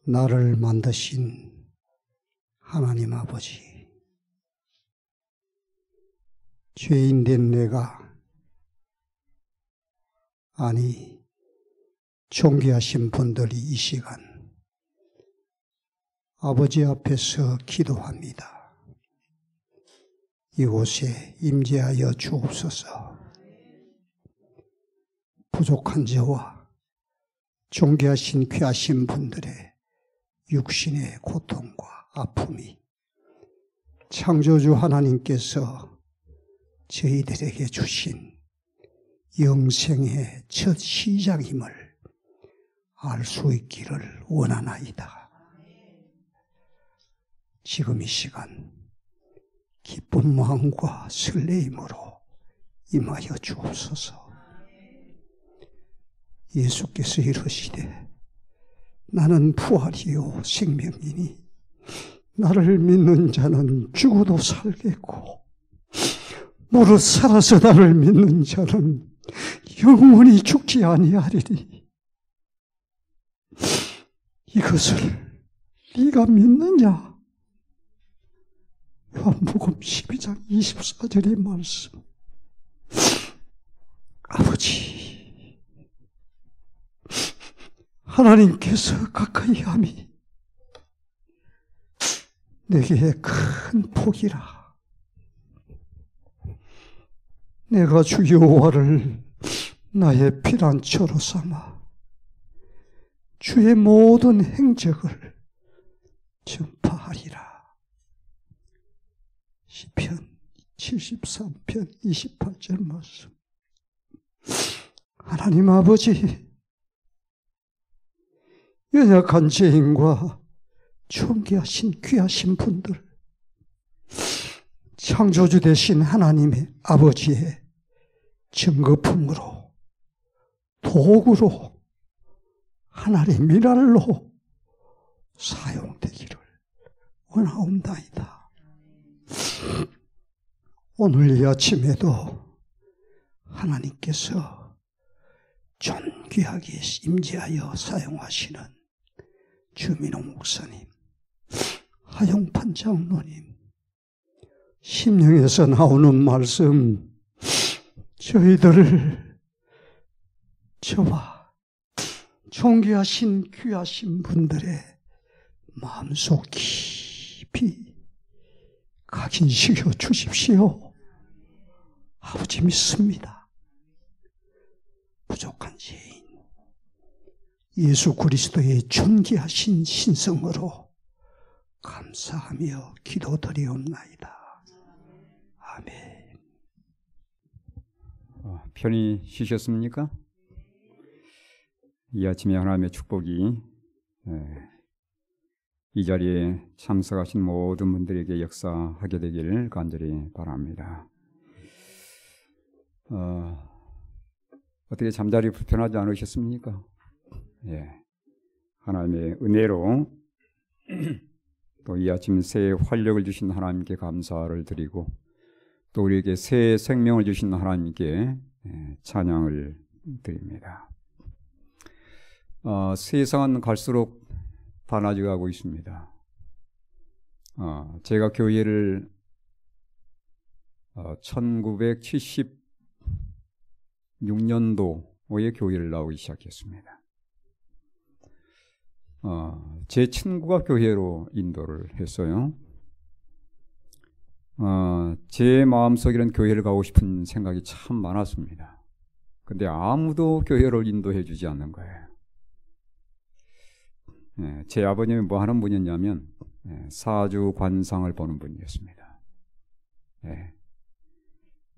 나를 만드신 하나님 아버지, 죄인된 내가, 아니 존귀하신 분들이 이 시간 아버지 앞에서 기도합니다. 이곳에 임재하여 주옵소서. 부족한 저와 존귀하신 귀하신 분들의 육신의 고통과 아픔이 창조주 하나님께서 저희들에게 주신 영생의 첫 시작임을 알 수 있기를 원하나이다. 지금 이 시간 기쁜 마음과 설레임으로 임하여 주옵소서. 예수께서 이르시되 나는 부활이요 생명이니 나를 믿는 자는 죽어도 살겠고 무릇 살아서 나를 믿는 자는 영원히 죽지 아니하리니 이것을 네가 믿느냐? 요한복음 12장 24절의 말씀. 아버지, 하나님께서 가까이 함이 내게 큰 복이라. 내가 주 여호와를 나의 피난처로 삼아 주의 모든 행적을 전파하리라. 시편 73편 28절 말씀. 하나님 아버지, 연약한 죄인과 존귀하신 귀하신 분들, 창조주 되신 하나님의 아버지의 증거품으로, 도구로, 하나님의 미랄로 사용되기를 원하옵나이다. 오늘 이 아침에도 하나님께서 존귀하게 임재하여 사용하시는 주민호 목사님, 하용판 장로님, 심령에서 나오는 말씀, 저희들을 저와 존귀하신 귀하신 분들의 마음속 깊이 각인시켜 주십시오. 아버지 믿습니다. 부족한 죄인, 예수 그리스도의 존귀하신 신성으로 감사하며 기도드리옵나이다. 아멘. 편히 쉬셨습니까? 이 아침에 하나님의 축복이 이 자리에 참석하신 모든 분들에게 역사하게 되기를 간절히 바랍니다. 어떻게 잠자리 불편하지 않으셨습니까? 예. 하나님의 은혜로 또 이 아침 새 활력을 주신 하나님께 감사를 드리고 또 우리에게 새 생명을 주신 하나님께 찬양을 드립니다. 세상은 갈수록 많아져가고 있습니다. 제가 교회를 1976년도에 교회를 나오기 시작했습니다. 제 친구가 교회로 인도를 했어요. 제 마음속에는 교회를 가고 싶은 생각이 참 많았습니다. 근데 아무도 교회를 인도해 주지 않는 거예요. 제 아버님이 뭐 하는 분이었냐면 사주 관상을 보는 분이었습니다.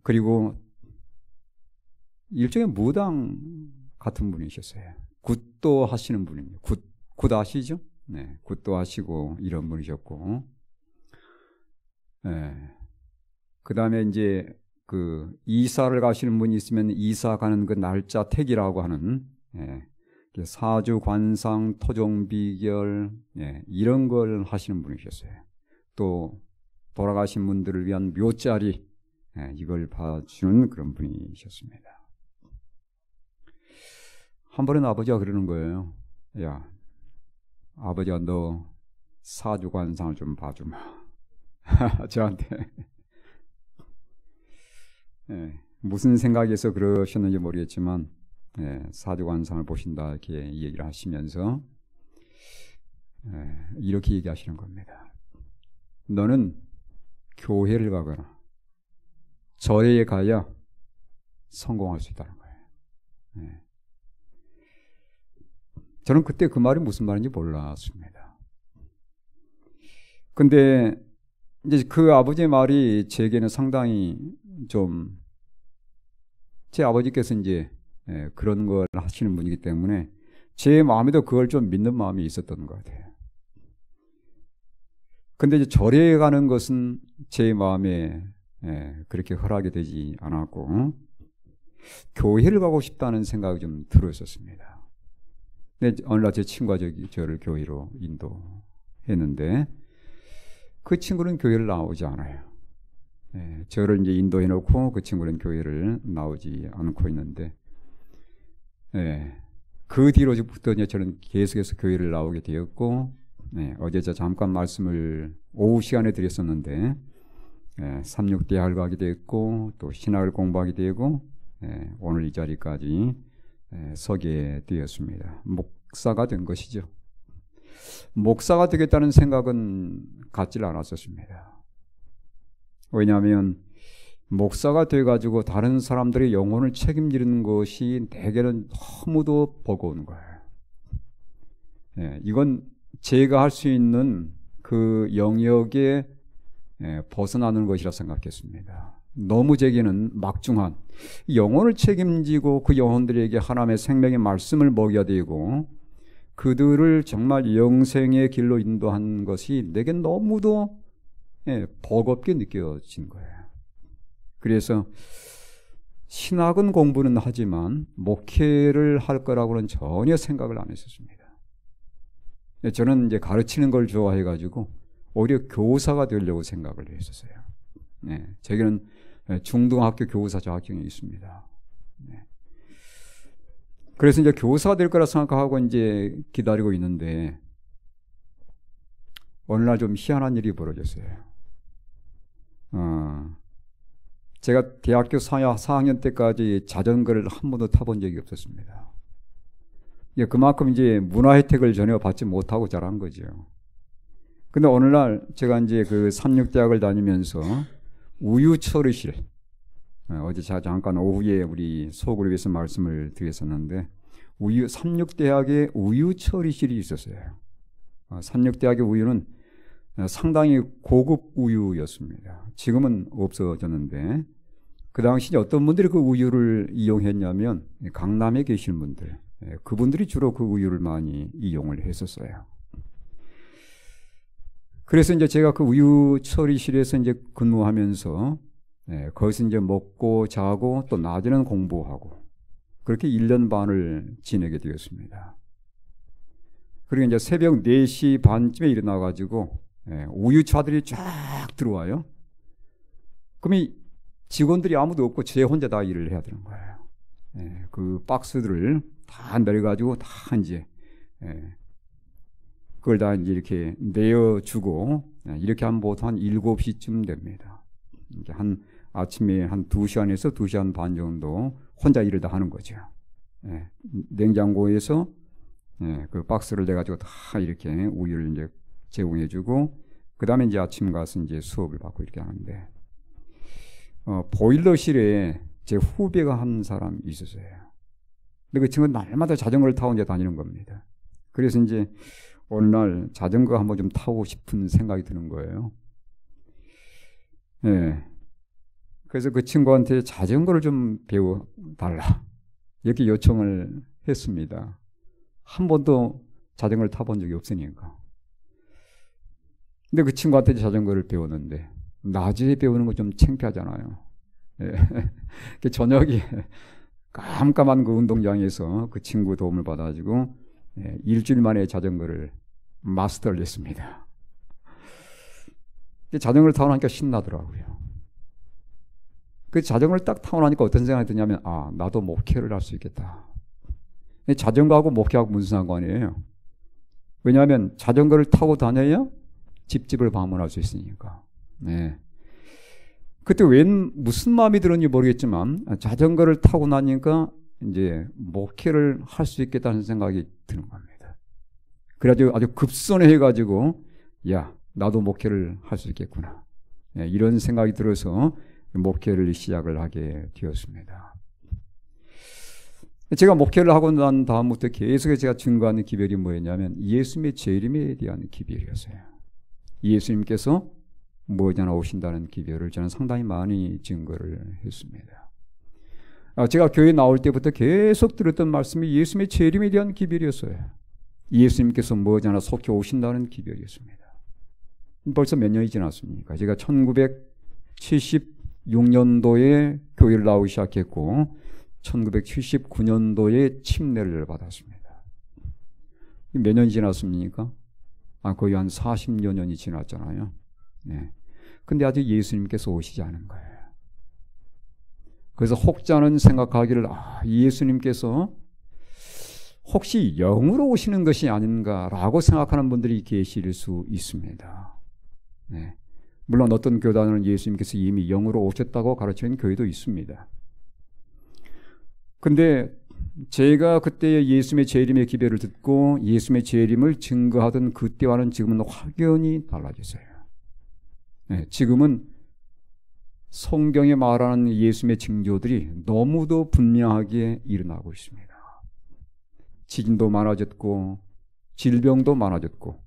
그리고 일종의 무당 같은 분이셨어요. 굿도 하시는 분입니다. 굿 아시죠? 네, 굿도 하시고 이런 분이셨고, 그 다음에 이제 그 이사를 가시는 분이 있으면 이사 가는 그 날짜 택이라고 하는 사주 관상 토종 비결 이런 걸 하시는 분이셨어요. 또 돌아가신 분들을 위한 묘자리 이걸 봐주는 그런 분이셨습니다. 한 번은 아버지가 그러는 거예요. 야, 아버지가 너 사주관상을 좀 봐주마. 저한테. 예, 무슨 생각에서 그러셨는지 모르겠지만 예, 사주관상을 보신다 이렇게 얘기를 하시면서 이렇게 얘기하시는 겁니다. 너는 교회를 가거나 절에 가야 성공할 수 있다는 거예요. 예. 저는 그때 그 말이 무슨 말인지 몰랐습니다. 근데 이제 그 아버지의 말이 제게는 상당히 좀, 제 아버지께서 이제 그런 걸 하시는 분이기 때문에 제 마음에도 그걸 좀 믿는 마음이 있었던 것 같아요. 근데 이제 절에 가는 것은 제 마음에 그렇게 허락이 되지 않았고, 교회를 가고 싶다는 생각이 좀 들었었습니다. 근데 어느 날 제 친구가 저를 교회로 인도했는데, 그 친구는 교회를 나오지 않아요. 저를 이제 인도해 놓고 그 친구는 교회를 나오지 않고 있는데, 그 뒤로부터 이제 저는 계속해서 교회를 나오게 되었고, 어제 저 잠깐 말씀을 오후 시간에 드렸었는데, 삼육대학을 가게 되었고, 또 신학을 공부하게 되고, 오늘 이 자리까지 서게 되었습니다. 목사가 된 것이죠. 목사가 되겠다는 생각은 갖질 않았었습니다. 왜냐하면 목사가 돼가지고 다른 사람들의 영혼을 책임지는 것이 대개는 너무도 버거운 거예요. 이건 제가 할 수 있는 그 영역에 벗어나는 것이라 생각했습니다. 너무 제게는 막중한 영혼을 책임지고 그 영혼들에게 하나님의 생명의 말씀을 먹여야 되고 그들을 정말 영생의 길로 인도한 것이 내겐 너무도 버겁게 느껴진 거예요. 그래서 신학은 공부는 하지만 목회를 할 거라고는 전혀 생각을 안 했었습니다. 저는 이제 가르치는 걸 좋아해가지고 오히려 교사가 되려고 생각을 했었어요. 제게는 중등학교 교사 자격증이 있습니다. 그래서 이제 교사가 될 거라 생각하고 이제 기다리고 있는데 어느 날 좀 희한한 일이 벌어졌어요. 제가 대학교 4학년 때까지 자전거를 한 번도 타본 적이 없었습니다. 그만큼 이제 문화 혜택을 전혀 받지 못하고 자란 거죠. 근데 어느 날 제가 이제 그 삼육대학을 다니면서 우유 처리실, 어제 제가 잠깐 오후에 우리 소그룹에서 말씀을 드렸었는데 삼육대학에 우유 처리실이 있었어요. 삼육대학의 우유는 상당히 고급 우유였습니다. 지금은 없어졌는데 그 당시 어떤 분들이 그 우유를 이용했냐면 강남에 계신 분들, 그분들이 주로 그 우유를 많이 이용을 했었어요. 그래서 이제 제가 그 우유 처리실에서 이제 근무하면서 거기서 이제 먹고 자고 또 낮에는 공부하고 그렇게 1년 반을 지내게 되었습니다. 그리고 이제 새벽 4시 반쯤에 일어나가지고 우유차들이 쫙 들어와요. 그럼 직원들이 아무도 없고 제 혼자 다 일을 해야 되는 거예요. 그 박스들을 다 내려가지고 다 이제 그걸 다 이제 이렇게 내어주고 이렇게 하면 보통 한 7시쯤 됩니다. 이제 아침에 한 2시간에서 2시간 반 정도 혼자 일을 다 하는 거죠. 냉장고에서 그 박스를 내가지고 다 이렇게 우유를 이제 제공해주고 그 다음에 이제 아침 가서 이제 수업을 받고 이렇게 하는데 보일러실에 제 후배가 한 사람이 있었어요. 근데 그 친구는 날마다 자전거를 타고 이제 다니는 겁니다. 그래서 이제 어느 날 자전거 한번 좀 타고 싶은 생각이 드는 거예요. 그래서 그 친구한테 자전거를 좀 배워달라 이렇게 요청을 했습니다. 한 번도 자전거를 타본 적이 없으니까. 근데 그 친구한테 자전거를 배웠는데 낮에 배우는 거 좀 창피하잖아요. 저녁에 깜깜한 그 운동장에서 그 친구 도움을 받아가지고 일주일 만에 자전거를 마스터를 했습니다. 자전거를 타고 나니까 신나더라고요. 그 자전거를 딱 타고 나니까 어떤 생각이 드냐면 나도 목회를 할 수 있겠다. 자전거하고 목회하고 무슨 상관이에요? 왜냐하면 자전거를 타고 다녀야 집집을 방문할 수 있으니까. 네. 그때 무슨 마음이 들었는지 모르겠지만 자전거를 타고 나니까 이제 목회를 할 수 있겠다는 생각이 드는 겁니다. 그래가지고 아주 급선회해가지고 야, 나도 목회를 할 수 있겠구나. 네, 이런 생각이 들어서 목회를 시작을 하게 되었습니다. 제가 목회를 하고 난 다음부터 계속 제가 증거하는 기별이 뭐였냐면 예수님의 재림에 대한 기별이었어요. 예수님께서 머지않아 오신다는 기별을 저는 상당히 많이 증거를 했습니다. 제가 교회 나올 때부터 계속 들었던 말씀이 예수님의 재림에 대한 기별이었어요. 예수님께서 머지않아 속히 오신다는 기별이었습니다. 벌써 몇 년이 지났습니까? 제가 1976년도에 교회를 나오기 시작했고 1979년도에 침례를 받았습니다. 몇 년이 지났습니까? 거의 한 40여 년이 지났잖아요. 네. 근데 아직 예수님께서 오시지 않은 거예요. 그래서 혹자는 생각하기를 예수님께서 혹시 영으로 오시는 것이 아닌가라고 생각하는 분들이 계실 수 있습니다. 네. 물론 어떤 교단은 예수님께서 이미 영으로 오셨다고 가르치는 교회도 있습니다. 근데 제가 그때 예수님의 재림의 기별을 듣고 예수님의 재림을 증거하던 그때와는 지금은 확연히 달라졌어요. 네, 지금은 성경에 말하는 예수님의 징조들이 너무도 분명하게 일어나고 있습니다. 지진도 많아졌고 질병도 많아졌고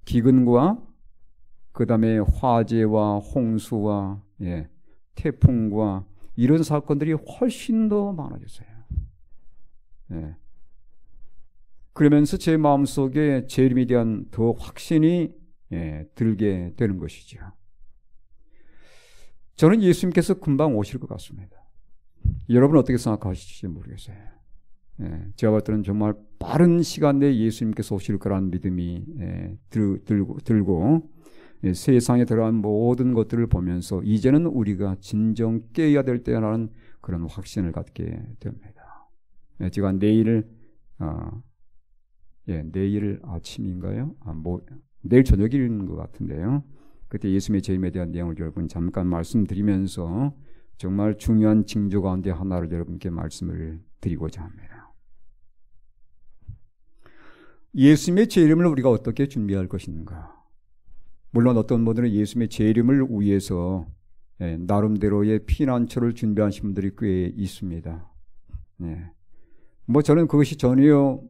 기근과 그 다음에 화재와 홍수와 태풍과 이런 사건들이 훨씬 더 많아졌어요. 그러면서 제 마음속에 재림에 대한 더 확신이 들게 되는 것이죠. 저는 예수님께서 금방 오실 것 같습니다. 여러분 어떻게 생각하실지 모르겠어요. 제가 볼 때는 정말 빠른 시간 내에 예수님께서 오실 거라는 믿음이 들고 세상에 들어간 모든 것들을 보면서 이제는 우리가 진정 깨어야 될 때라는 그런 확신을 갖게 됩니다. 제가 내일 아침인가요? 내일 저녁인 것 같은데요. 그때 예수님의 재림에 대한 내용을 여러분 잠깐 말씀드리면서 정말 중요한 징조 가운데 하나를 여러분께 말씀을 드리고자 합니다. 예수님의 재림을 우리가 어떻게 준비할 것인가? 물론 어떤 분들은 예수님의 재림을 위해서 나름대로의 피난처를 준비하신 분들이 꽤 있습니다. 저는 그것이 전혀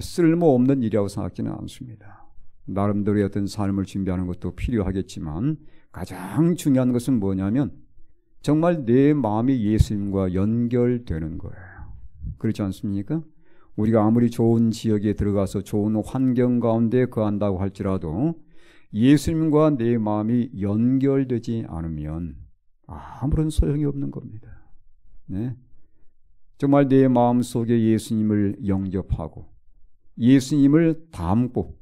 쓸모없는 일이라고 생각하지는 않습니다. 나름대로의 어떤 삶을 준비하는 것도 필요하겠지만 가장 중요한 것은 뭐냐면 정말 내 마음이 예수님과 연결되는 거예요. 그렇지 않습니까? 우리가 아무리 좋은 지역에 들어가서 좋은 환경 가운데 거한다고 할지라도 예수님과 내 마음이 연결되지 않으면 아무런 소용이 없는 겁니다. 정말 내 마음 속에 예수님을 영접하고 예수님을 닮고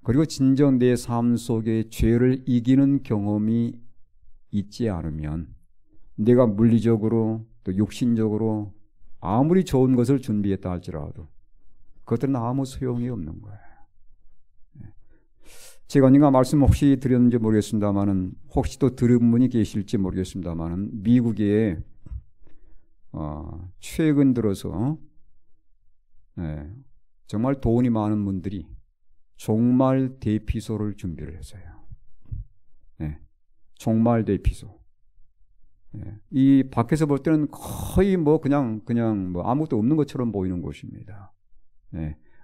그리고 진정 내 삶 속에 죄를 이기는 경험이 있지 않으면 내가 물리적으로 또 육신적으로 아무리 좋은 것을 준비했다 할지라도 그것들은 아무 소용이 없는 거예요. 제가 언젠가 말씀 혹시 드렸는지 모르겠습니다만은 혹시 또 들은 분이 계실지 모르겠습니다만은 미국에 최근 들어서 정말 돈이 많은 분들이 종말 대피소를 준비를 했어요. 종말 대피소. 이 밖에서 볼 때는 거의 그냥 아무것도 없는 것처럼 보이는 곳입니다.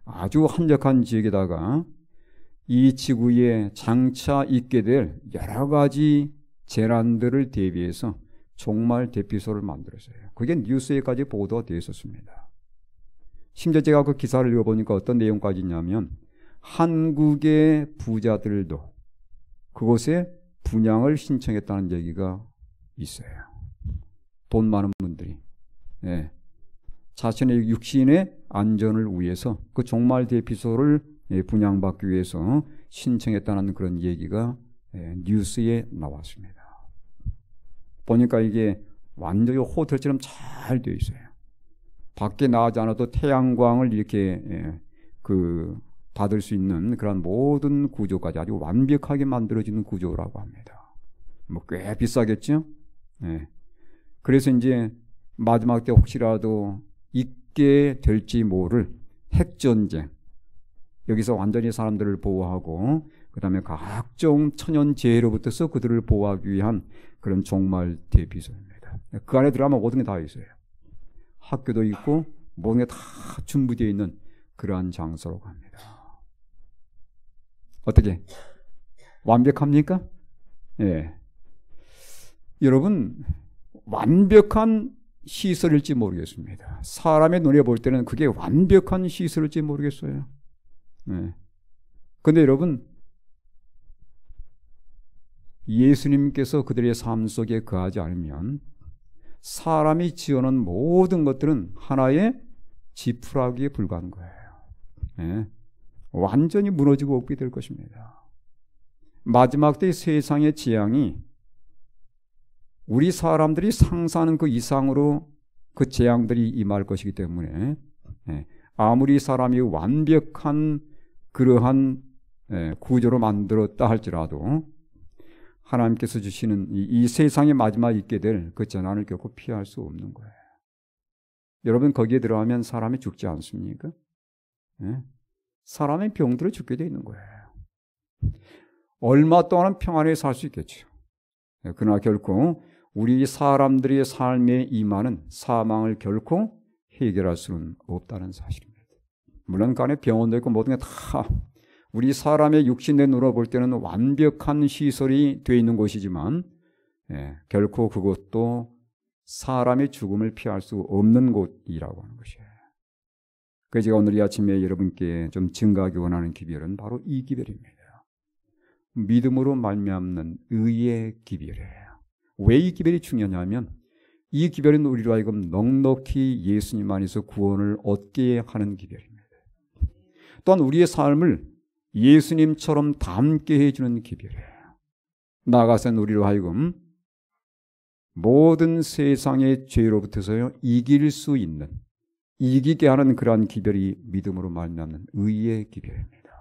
아주 한적한 지역에다가 이 지구에 장차 있게 될 여러 가지 재난들을 대비해서 종말 대피소를 만들었어요. 그게 뉴스에까지 보도가 되어 있었습니다. 심지어 제가 그 기사를 읽어보니까 어떤 내용까지 있냐면 한국의 부자들도 그곳에 분양을 신청했다는 얘기가 있어요. 돈 많은 분들이 자신의 육신의 안전을 위해서 그 종말 대피소를 분양받기 위해서 신청했다는 그런 얘기가 뉴스에 나왔습니다. 보니까 이게 완전히 호텔처럼 잘 되어 있어요. 밖에 나가지 않아도 태양광을 이렇게 받을 수 있는 그런 모든 구조까지 아주 완벽하게 만들어지는 구조라고 합니다. 뭐 꽤 비싸겠죠? 네. 그래서 이제 마지막 때 혹시라도 있게 될지 모를 핵전쟁, 여기서 완전히 사람들을 보호하고 그 다음에 각종 천연재해로부터서 그들을 보호하기 위한 그런 종말 대비소입니다. 그 안에 들어가면 모든 게 다 있어요. 학교도 있고 모든 게 다 준비되어 있는 그러한 장소라고 합니다. 어떻게? 완벽합니까? 예. 여러분, 완벽한 시설일지 모르겠습니다. 사람의 눈에 볼 때는 그게 완벽한 시설일지 모르겠어요. 예. 근데 여러분, 예수님께서 그들의 삶 속에 거하지 않으면 사람이 지어놓은 모든 것들은 하나의 지푸라기에 불과한 거예요. 예. 완전히 무너지고 없게 될 것입니다. 마지막 때 세상의 재앙이 우리 사람들이 상상하는 그 이상으로 그 재앙들이 임할 것이기 때문에 아무리 사람이 완벽한 그러한 구조로 만들었다 할지라도 하나님께서 주시는 이 세상의 마지막에 있게 될 그 재난을 결코 피할 수 없는 거예요. 여러분, 거기에 들어가면 사람이 죽지 않습니까? 사람의 병들어 죽게 되어 있는 거예요. 얼마 동안은 평안하게 살 수 있겠죠. 그러나 결코 우리 사람들의 삶에 임하는 사망을 결코 해결할 수는 없다는 사실입니다. 물론 그 안에 병원도 있고 모든 게 다 우리 사람의 육신의 눈으로 볼 때는 완벽한 시설이 되어 있는 곳이지만 결코 그것도 사람의 죽음을 피할 수 없는 곳이라고 하는 것이에요. 그래서 제가 오늘 이 아침에 여러분께 좀 증거하기 원하는 기별은 바로 이 기별입니다. 믿음으로 말미암는 의의 기별이에요. 왜 이 기별이 중요하냐면 이 기별은 우리로 하여금 넉넉히 예수님 안에서 구원을 얻게 하는 기별입니다. 또한 우리의 삶을 예수님처럼 닮게 해주는 기별이에요. 나아가서는 우리로 하여금 모든 세상의 죄로부터서 이길 수 있는, 이기게 하는 그러한 기별이 믿음으로 말미암는 의의 기별입니다.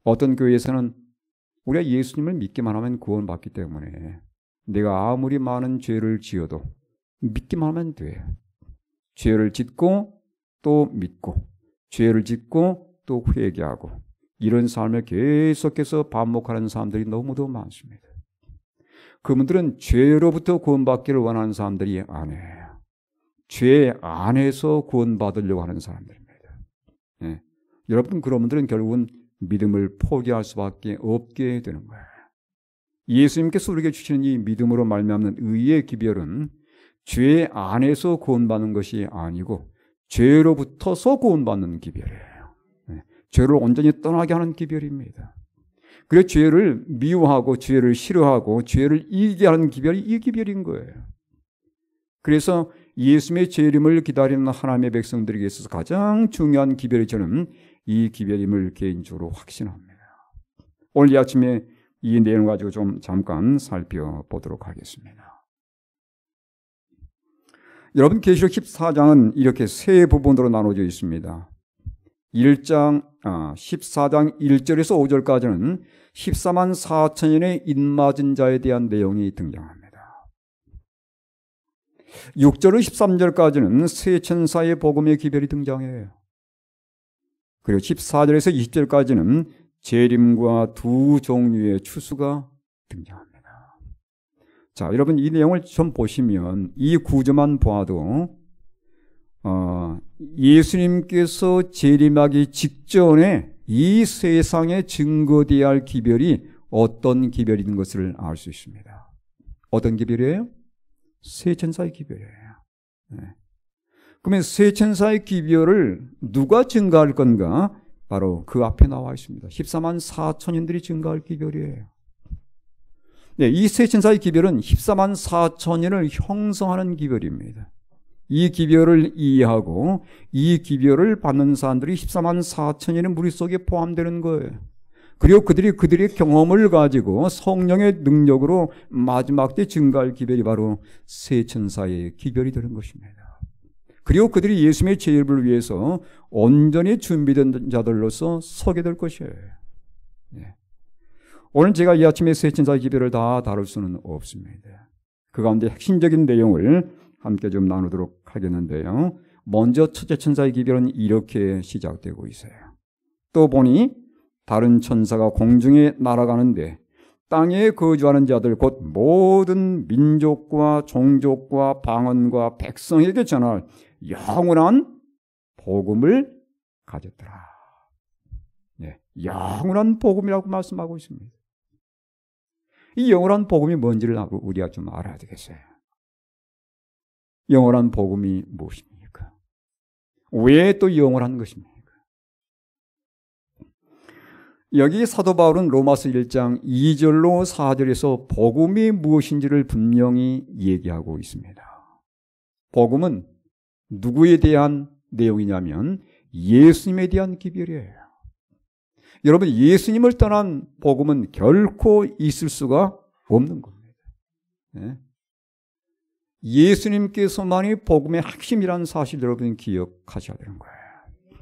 어떤 교회에서는 우리가 예수님을 믿기만 하면 구원받기 때문에 내가 아무리 많은 죄를 지어도 믿기만 하면 돼. 죄를 짓고 또 믿고, 죄를 짓고 또 회개하고, 이런 삶을 계속해서 반복하는 사람들이 너무도 많습니다. 그분들은 죄로부터 구원받기를 원하는 사람들이 아니에요. 죄 안에서 구원받으려고 하는 사람들입니다. 여러분, 그런 분들은 결국은 믿음을 포기할 수밖에 없게 되는 거예요. 예수님께서 우리에게 주시는 이 믿음으로 말미암는 의의 기별은 죄 안에서 구원받는 것이 아니고 죄로부터서 구원받는 기별이에요. 죄를 온전히 떠나게 하는 기별입니다. 그래서 죄를 미워하고 죄를 싫어하고 죄를 이기게 하는 기별이 이 기별인 거예요. 그래서 예수님의 재림을 기다리는 하나님의 백성들에게 있어서 가장 중요한 기별이 저는 이 기별임을 개인적으로 확신합니다. 오늘 이 아침에 이 내용을 가지고 좀 잠깐 살펴보도록 하겠습니다. 여러분, 계시록 14장은 이렇게 세 부분으로 나눠져 있습니다. 14장 1절에서 5절까지는 14만 4천인의 인맞은 자에 대한 내용이 등장합니다. 6절에서 13절까지는 세 천사의 복음의 기별이 등장해요. 그리고 14절에서 20절까지는 재림과 두 종류의 추수가 등장합니다. 자, 여러분, 이 내용을 좀 보시면 이 구조만 보아도 예수님께서 재림하기 직전에 이 세상에 증거되어야 할 기별이 어떤 기별인 것을 알 수 있습니다. 어떤 기별이에요? 세 천사의 기별이에요. 그러면 세 천사의 기별을 누가 증가할 건가? 바로 그 앞에 나와 있습니다. 14만 4천인들이 증가할 기별이에요. 이 세 천사의 기별은 14만 4천인을 형성하는 기별입니다. 이 기별을 이해하고 이 기별을 받는 사람들이 14만 4천인의 무리 속에 포함되는 거예요. 그리고 그들의 경험을 가지고 성령의 능력으로 마지막 때 증가할 기별이 바로 세 천사의 기별이 되는 것입니다. 그리고 그들이 예수님의 재림을 위해서 온전히 준비된 자들로서 서게 될 것이에요. 네. 오늘 제가 이 아침에 세 천사의 기별을 다 다룰 수는 없습니다. 그 가운데 핵심적인 내용을 함께 좀 나누도록 하겠는데요. 먼저 첫째 천사의 기별은 이렇게 시작되고 있어요. 또 보니 다른 천사가 공중에 날아가는데 땅에 거주하는 자들 곧 모든 민족과 종족과 방언과 백성에게 전할 영원한 복음을 가졌더라. 네, 영원한 복음이라고 말씀하고 있습니다. 이 영원한 복음이 뭔지를 우리가 좀 알아야 되겠어요. 영원한 복음이 무엇입니까? 왜 또 영원한 것입니까? 여기 사도 바울은 로마서 1장 2절로 4절에서 복음이 무엇인지를 분명히 얘기하고 있습니다. 복음은 누구에 대한 내용이냐면 예수님에 대한 기별이에요. 여러분, 예수님을 떠난 복음은 결코 있을 수가 없는 겁니다. 네? 예수님께서만이 복음의 핵심이라는 사실 여러분 기억하셔야 되는 거예요.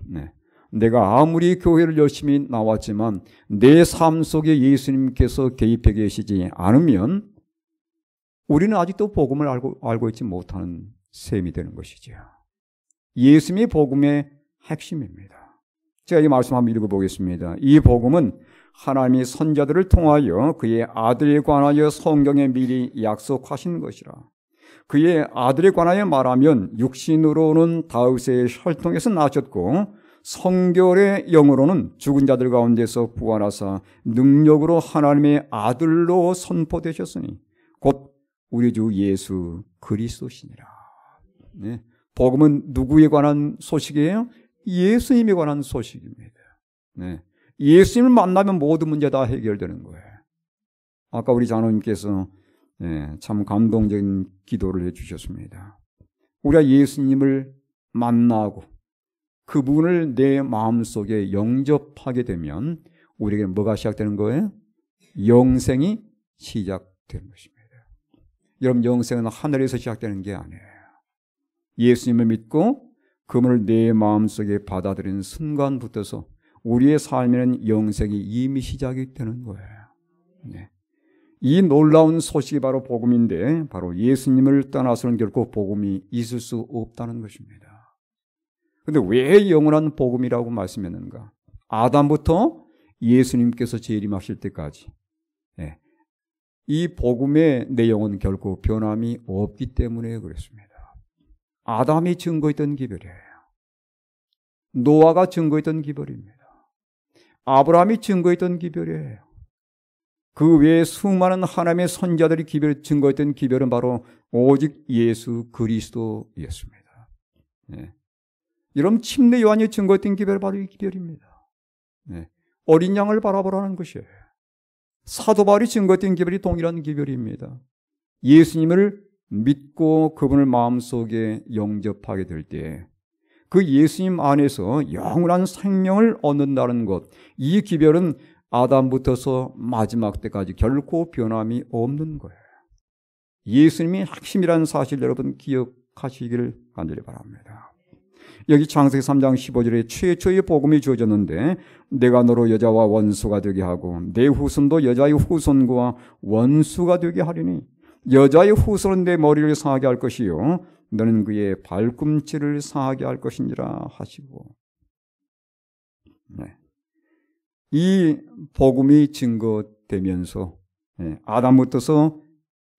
네. 내가 아무리 교회를 열심히 나왔지만 내 삶 속에 예수님께서 개입해 계시지 않으면 우리는 아직도 복음을 알고 있지 못하는 셈이 되는 것이죠. 예수님이 복음의 핵심입니다. 제가 이 말씀 한번 읽어보겠습니다. 이 복음은 하나님이 선자들을 통하여 그의 아들에 관하여 성경에 미리 약속하신 것이라. 그의 아들에 관하여 말하면 육신으로는 다윗의 혈통에서 나셨고 성결의 영으로는 죽은 자들 가운데서 부활하사 능력으로 하나님의 아들로 선포되셨으니 곧 우리 주 예수 그리스도시니라. 네. 복음은 누구에 관한 소식이에요? 예수님에 관한 소식입니다. 네. 예수님을 만나면 모든 문제 다 해결되는 거예요. 아까 우리 장로님께서 참 감동적인 기도를 해주셨습니다. 우리가 예수님을 만나고 그분을 내 마음속에 영접하게 되면 우리에게 뭐가 시작되는 거예요? 영생이 시작되는 것입니다. 여러분, 영생은 하늘에서 시작되는 게 아니에요. 예수님을 믿고 그분을 내 마음속에 받아들이는 순간부터서 우리의 삶에는 영생이 이미 시작이 되는 거예요. 네. 이 놀라운 소식이 바로 복음인데 바로 예수님을 떠나서는 결코 복음이 있을 수 없다는 것입니다. 그런데 왜 영원한 복음이라고 말씀했는가? 아담부터 예수님께서 재림하실 때까지 이 복음의 내용은 결코 변함이 없기 때문에 그렇습니다. 아담이 증거했던 기별이에요. 노아가 증거했던 기별입니다. 아브라함이 증거했던 기별이에요. 그 외에 수많은 하나님의 선자들이 증거했던 기별은 바로 오직 예수 그리스도였습니다. 네. 여러분, 침례 요한이 증거했던 기별이 바로 이 기별입니다. 네. 어린 양을 바라보라는 것이에요. 사도 바울이 증거했던 기별이 동일한 기별입니다. 예수님을 믿고 그분을 마음속에 영접하게 될 때 그 예수님 안에서 영원한 생명을 얻는다는 것, 이 기별은 아담부터서 마지막 때까지 결코 변함이 없는 거예요. 예수님이 핵심이라는 사실 여러분 기억하시기를 간절히 바랍니다. 여기 창세기 3장 15절에 최초의 복음이 주어졌는데 내가 너로 여자와 원수가 되게 하고 내 후손도 여자의 후손과 원수가 되게 하리니 여자의 후손은 내 머리를 상하게 할 것이요 너는 그의 발꿈치를 상하게 할 것이니라 하시고, 네. 이 복음이 증거되면서 아담부터서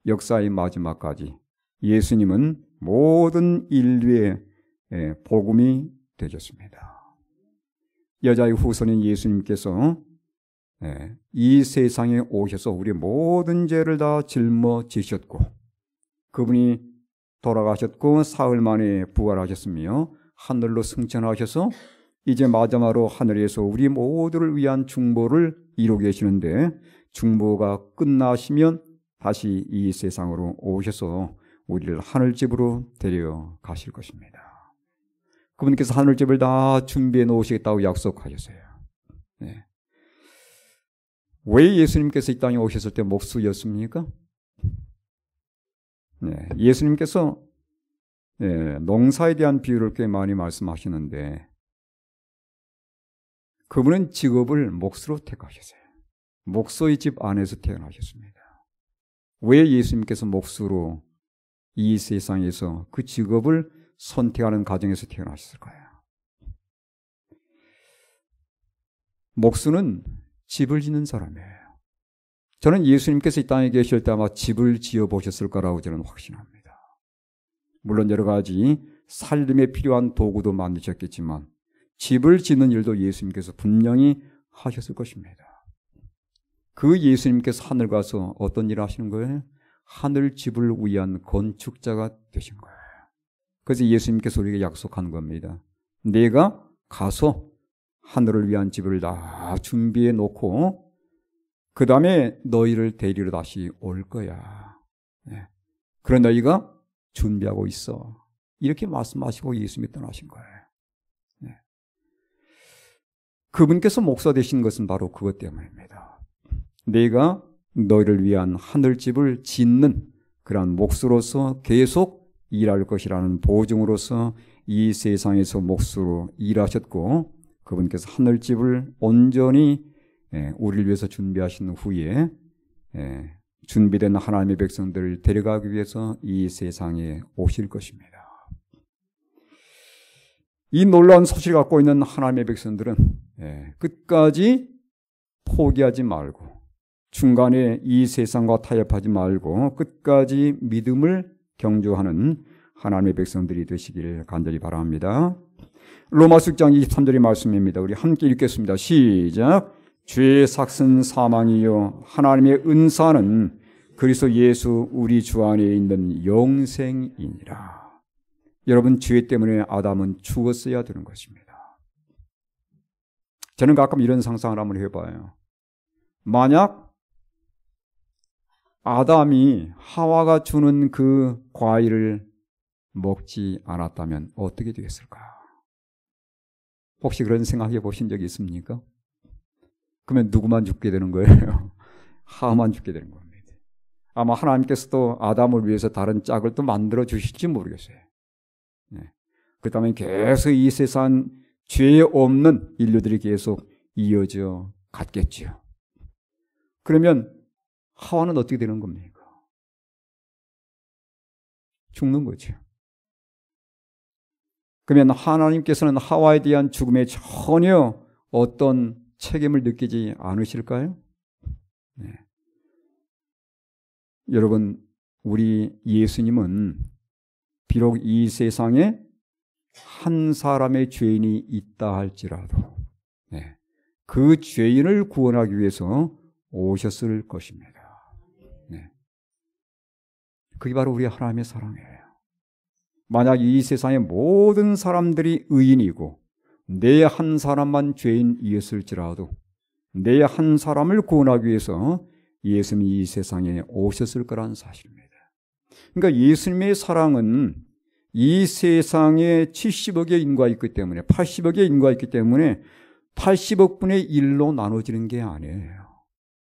역사의 마지막까지 예수님은 모든 인류의 복음이 되셨습니다. 여자의 후손인 예수님께서 이 세상에 오셔서 우리 모든 죄를 다 짊어지셨고 그분이 돌아가셨고 사흘 만에 부활하셨으며 하늘로 승천하셔서 이제 마지막으로 하늘에서 우리 모두를 위한 중보를 이루고 계시는데 중보가 끝나시면 다시 이 세상으로 오셔서 우리를 하늘집으로 데려가실 것입니다. 그분께서 하늘집을 다 준비해 놓으시겠다고 약속하셨어요. 네. 왜 예수님께서 이 땅에 오셨을 때 목수였습니까? 네. 예수님께서 농사에 대한 비유를 꽤 많이 말씀하시는데 그분은 직업을 몫으로 택하셨어요. 목소의 집 안에서 태어나셨습니다. 왜 예수님께서 몫으로 이 세상에서 그 직업을 선택하는 가정에서 태어나셨을까요? 목수는 집을 짓는 사람이에요. 저는 예수님께서 이 땅에 계실 때 아마 집을 지어보셨을 거라고 저는 확신합니다. 물론 여러 가지 살림에 필요한 도구도 만드셨겠지만 집을 짓는 일도 예수님께서 분명히 하셨을 것입니다. 그 예수님께서 하늘 가서 어떤 일을 하시는 거예요? 하늘 집을 위한 건축자가 되신 거예요. 그래서 예수님께서 우리에게 약속한 겁니다. 내가 가서 하늘을 위한 집을 다 준비해 놓고 그 다음에 너희를 데리러 다시 올 거야. 그런 너희가 준비하고 있어. 이렇게 말씀하시고 예수님이 떠나신 거예요. 그분께서 목사 되신 것은 바로 그것 때문입니다. 내가 너희를 위한 하늘집을 짓는 그러한 목수로서 계속 일할 것이라는 보증으로서 이 세상에서 목수로 일하셨고 그분께서 하늘집을 온전히 우리를 위해서 준비하신 후에 준비된 하나님의 백성들을 데려가기 위해서 이 세상에 오실 것입니다. 이 놀라운 소식을 갖고 있는 하나님의 백성들은 끝까지 포기하지 말고 중간에 이 세상과 타협하지 말고 끝까지 믿음을 경주하는 하나님의 백성들이 되시기를 간절히 바랍니다. 로마서 6장 23절의 말씀입니다. 우리 함께 읽겠습니다. 시작. 죄의 삭은 사망이요 하나님의 은사는 그리스도 예수 우리 주 안에 있는 영생이니라. 여러분, 죄 때문에 아담은 죽었어야 되는 것입니다. 저는 가끔 이런 상상을 한번 해봐요. 만약 아담이 하와가 주는 그 과일을 먹지 않았다면 어떻게 되었을까? 혹시 그런 생각해 보신 적이 있습니까? 그러면 누구만 죽게 되는 거예요? 하와만 죽게 되는 겁니다. 아마 하나님께서도 아담을 위해서 다른 짝을 또 만들어 주실지 모르겠어요. 그렇다면 계속 이 세상 죄 없는 인류들이 계속 이어져 갔겠죠. 그러면 하와는 어떻게 되는 겁니까? 죽는 거죠. 그러면 하나님께서는 하와에 대한 죽음에 전혀 어떤 책임을 느끼지 않으실까요? 여러분, 우리 예수님은 비록 이 세상에 한 사람의 죄인이 있다 할지라도 그 죄인을 구원하기 위해서 오셨을 것입니다. 그게 바로 우리 하나님의 사랑이에요. 만약 이 세상의 모든 사람들이 의인이고 내 한 사람만 죄인이었을지라도 내 한 사람을 구원하기 위해서 예수님이 이 세상에 오셨을 거라는 사실입니다. 그러니까 예수님의 사랑은 이 세상에 70억의 인구가 있기 때문에 80억의 인구가 있기 때문에 80억 분의 1로 나눠지는 게 아니에요.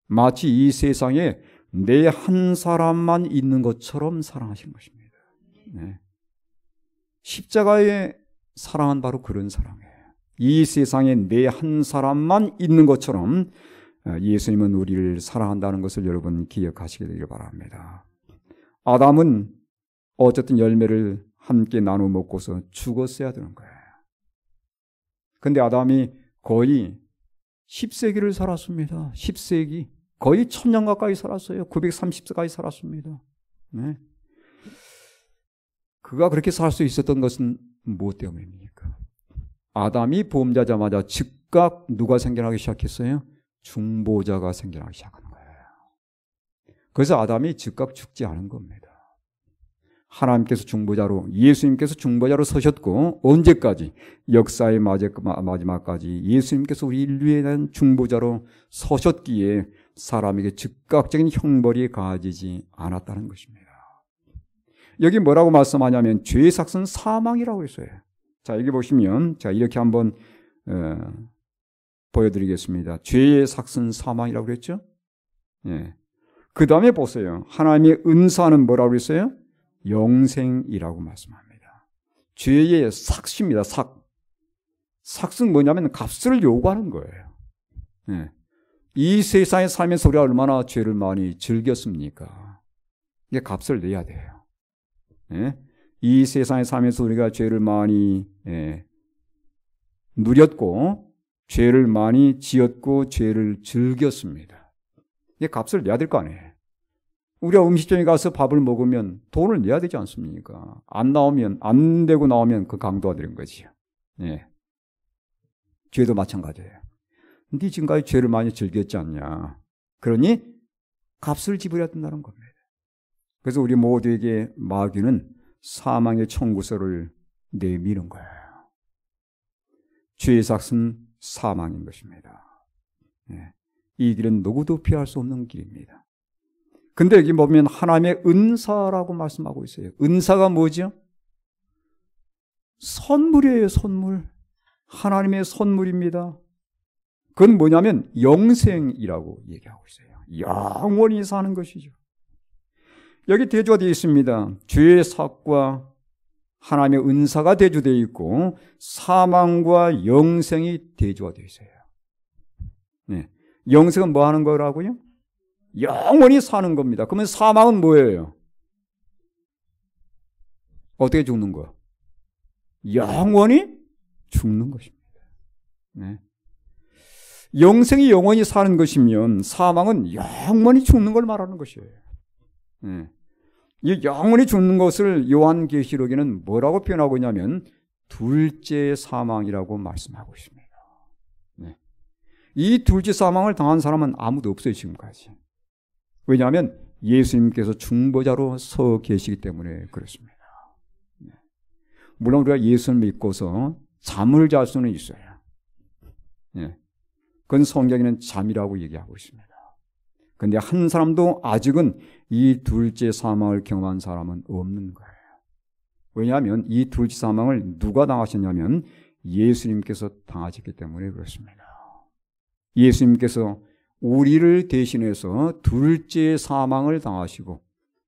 마치 이 세상에 내 한 사람만 있는 것처럼 사랑하신 것입니다. 십자가의 사랑은 바로 그런 사랑이에요. 이 세상에 내 한 사람만 있는 것처럼 예수님은 우리를 사랑한다는 것을 여러분 기억하시게 되길 바랍니다. 아담은 어쨌든 열매를 함께 나눠 먹고서 죽었어야 되는 거예요. 그런데 아담이 거의 10세기를 살았습니다. 10세기. 거의 1000년 가까이 살았어요. 930세까지 살았습니다. 그가 그렇게 살 수 있었던 것은 무엇 때문입니까? 아담이 범죄자마자 즉각 누가 생겨나기 시작했어요? 중보자가 생겨나기 시작한 거예요. 그래서 아담이 즉각 죽지 않은 겁니다. 하나님께서 중보자로, 예수님께서 중보자로 서셨고 언제까지? 역사의 마지막까지 예수님께서 우리 인류에 대한 중보자로 서셨기에 사람에게 즉각적인 형벌이 가해지지 않았다는 것입니다. 여기 뭐라고 말씀하냐면 죄의 삭은 사망이라고 했어요. 자, 여기 보시면 자 이렇게 한번 보여드리겠습니다. 죄의 삭은 사망이라고 그랬죠? 그 다음에 보세요. 하나님의 은사는 뭐라고 했어요? 영생이라고 말씀합니다. 죄의 삭시입니다. 삭은 뭐냐면 값을 요구하는 거예요. 예. 이 세상에 살면서 우리가 얼마나 죄를 많이 즐겼습니까? 이게 값을 내야 돼요. 예? 이 세상에 살면서 우리가 죄를 많이 누렸고 죄를 많이 지었고 죄를 즐겼습니다. 이게 값을 내야 될 거 아니에요. 우리가 음식점에 가서 밥을 먹으면 돈을 내야 되지 않습니까? 안 되고 나오면 그 강도가 되는 거지요. 예. 죄도 마찬가지예요. 네 지금까지 죄를 많이 즐겼지 않냐. 그러니 값을 지불해야 된다는 겁니다. 그래서 우리 모두에게 마귀는 사망의 청구서를 내미는 거예요. 죄의 삭은 사망인 것입니다. 예. 이 길은 누구도 피할 수 없는 길입니다. 근데 여기 보면 하나님의 은사라고 말씀하고 있어요. 은사가 뭐죠? 선물이에요, 선물. 하나님의 선물입니다. 그건 뭐냐면 영생이라고 얘기하고 있어요. 영원히 사는 것이죠. 여기 대조가 되어 있습니다. 죄의 삭과 하나님의 은사가 대조되어 있고 사망과 영생이 대조가 되어 있어요. 네. 영생은 뭐 하는 거라고요? 영원히 사는 겁니다. 그러면 사망은 뭐예요? 어떻게 죽는 거야? 영원히 죽는 것입니다. 네. 영생이 영원히 사는 것이면 사망은 영원히 죽는 걸 말하는 것이에요. 네. 이 영원히 죽는 것을 요한계시록에는 뭐라고 표현하고 있냐면 둘째 사망이라고 말씀하고 있습니다. 네. 이 둘째 사망을 당한 사람은 아무도 없어요, 지금까지. 왜냐하면 예수님께서 중보자로 서 계시기 때문에 그렇습니다. 네. 물론 우리가 예수를 믿고서 잠을 잘 수는 있어요. 네. 그건 성경에는 잠이라고 얘기하고 있습니다. 그런데 한 사람도 아직은 이 둘째 사망을 경험한 사람은 없는 거예요. 왜냐하면 이 둘째 사망을 누가 당하셨냐면 예수님께서 당하셨기 때문에 그렇습니다. 예수님께서 우리를 대신해서 둘째 사망을 당하시고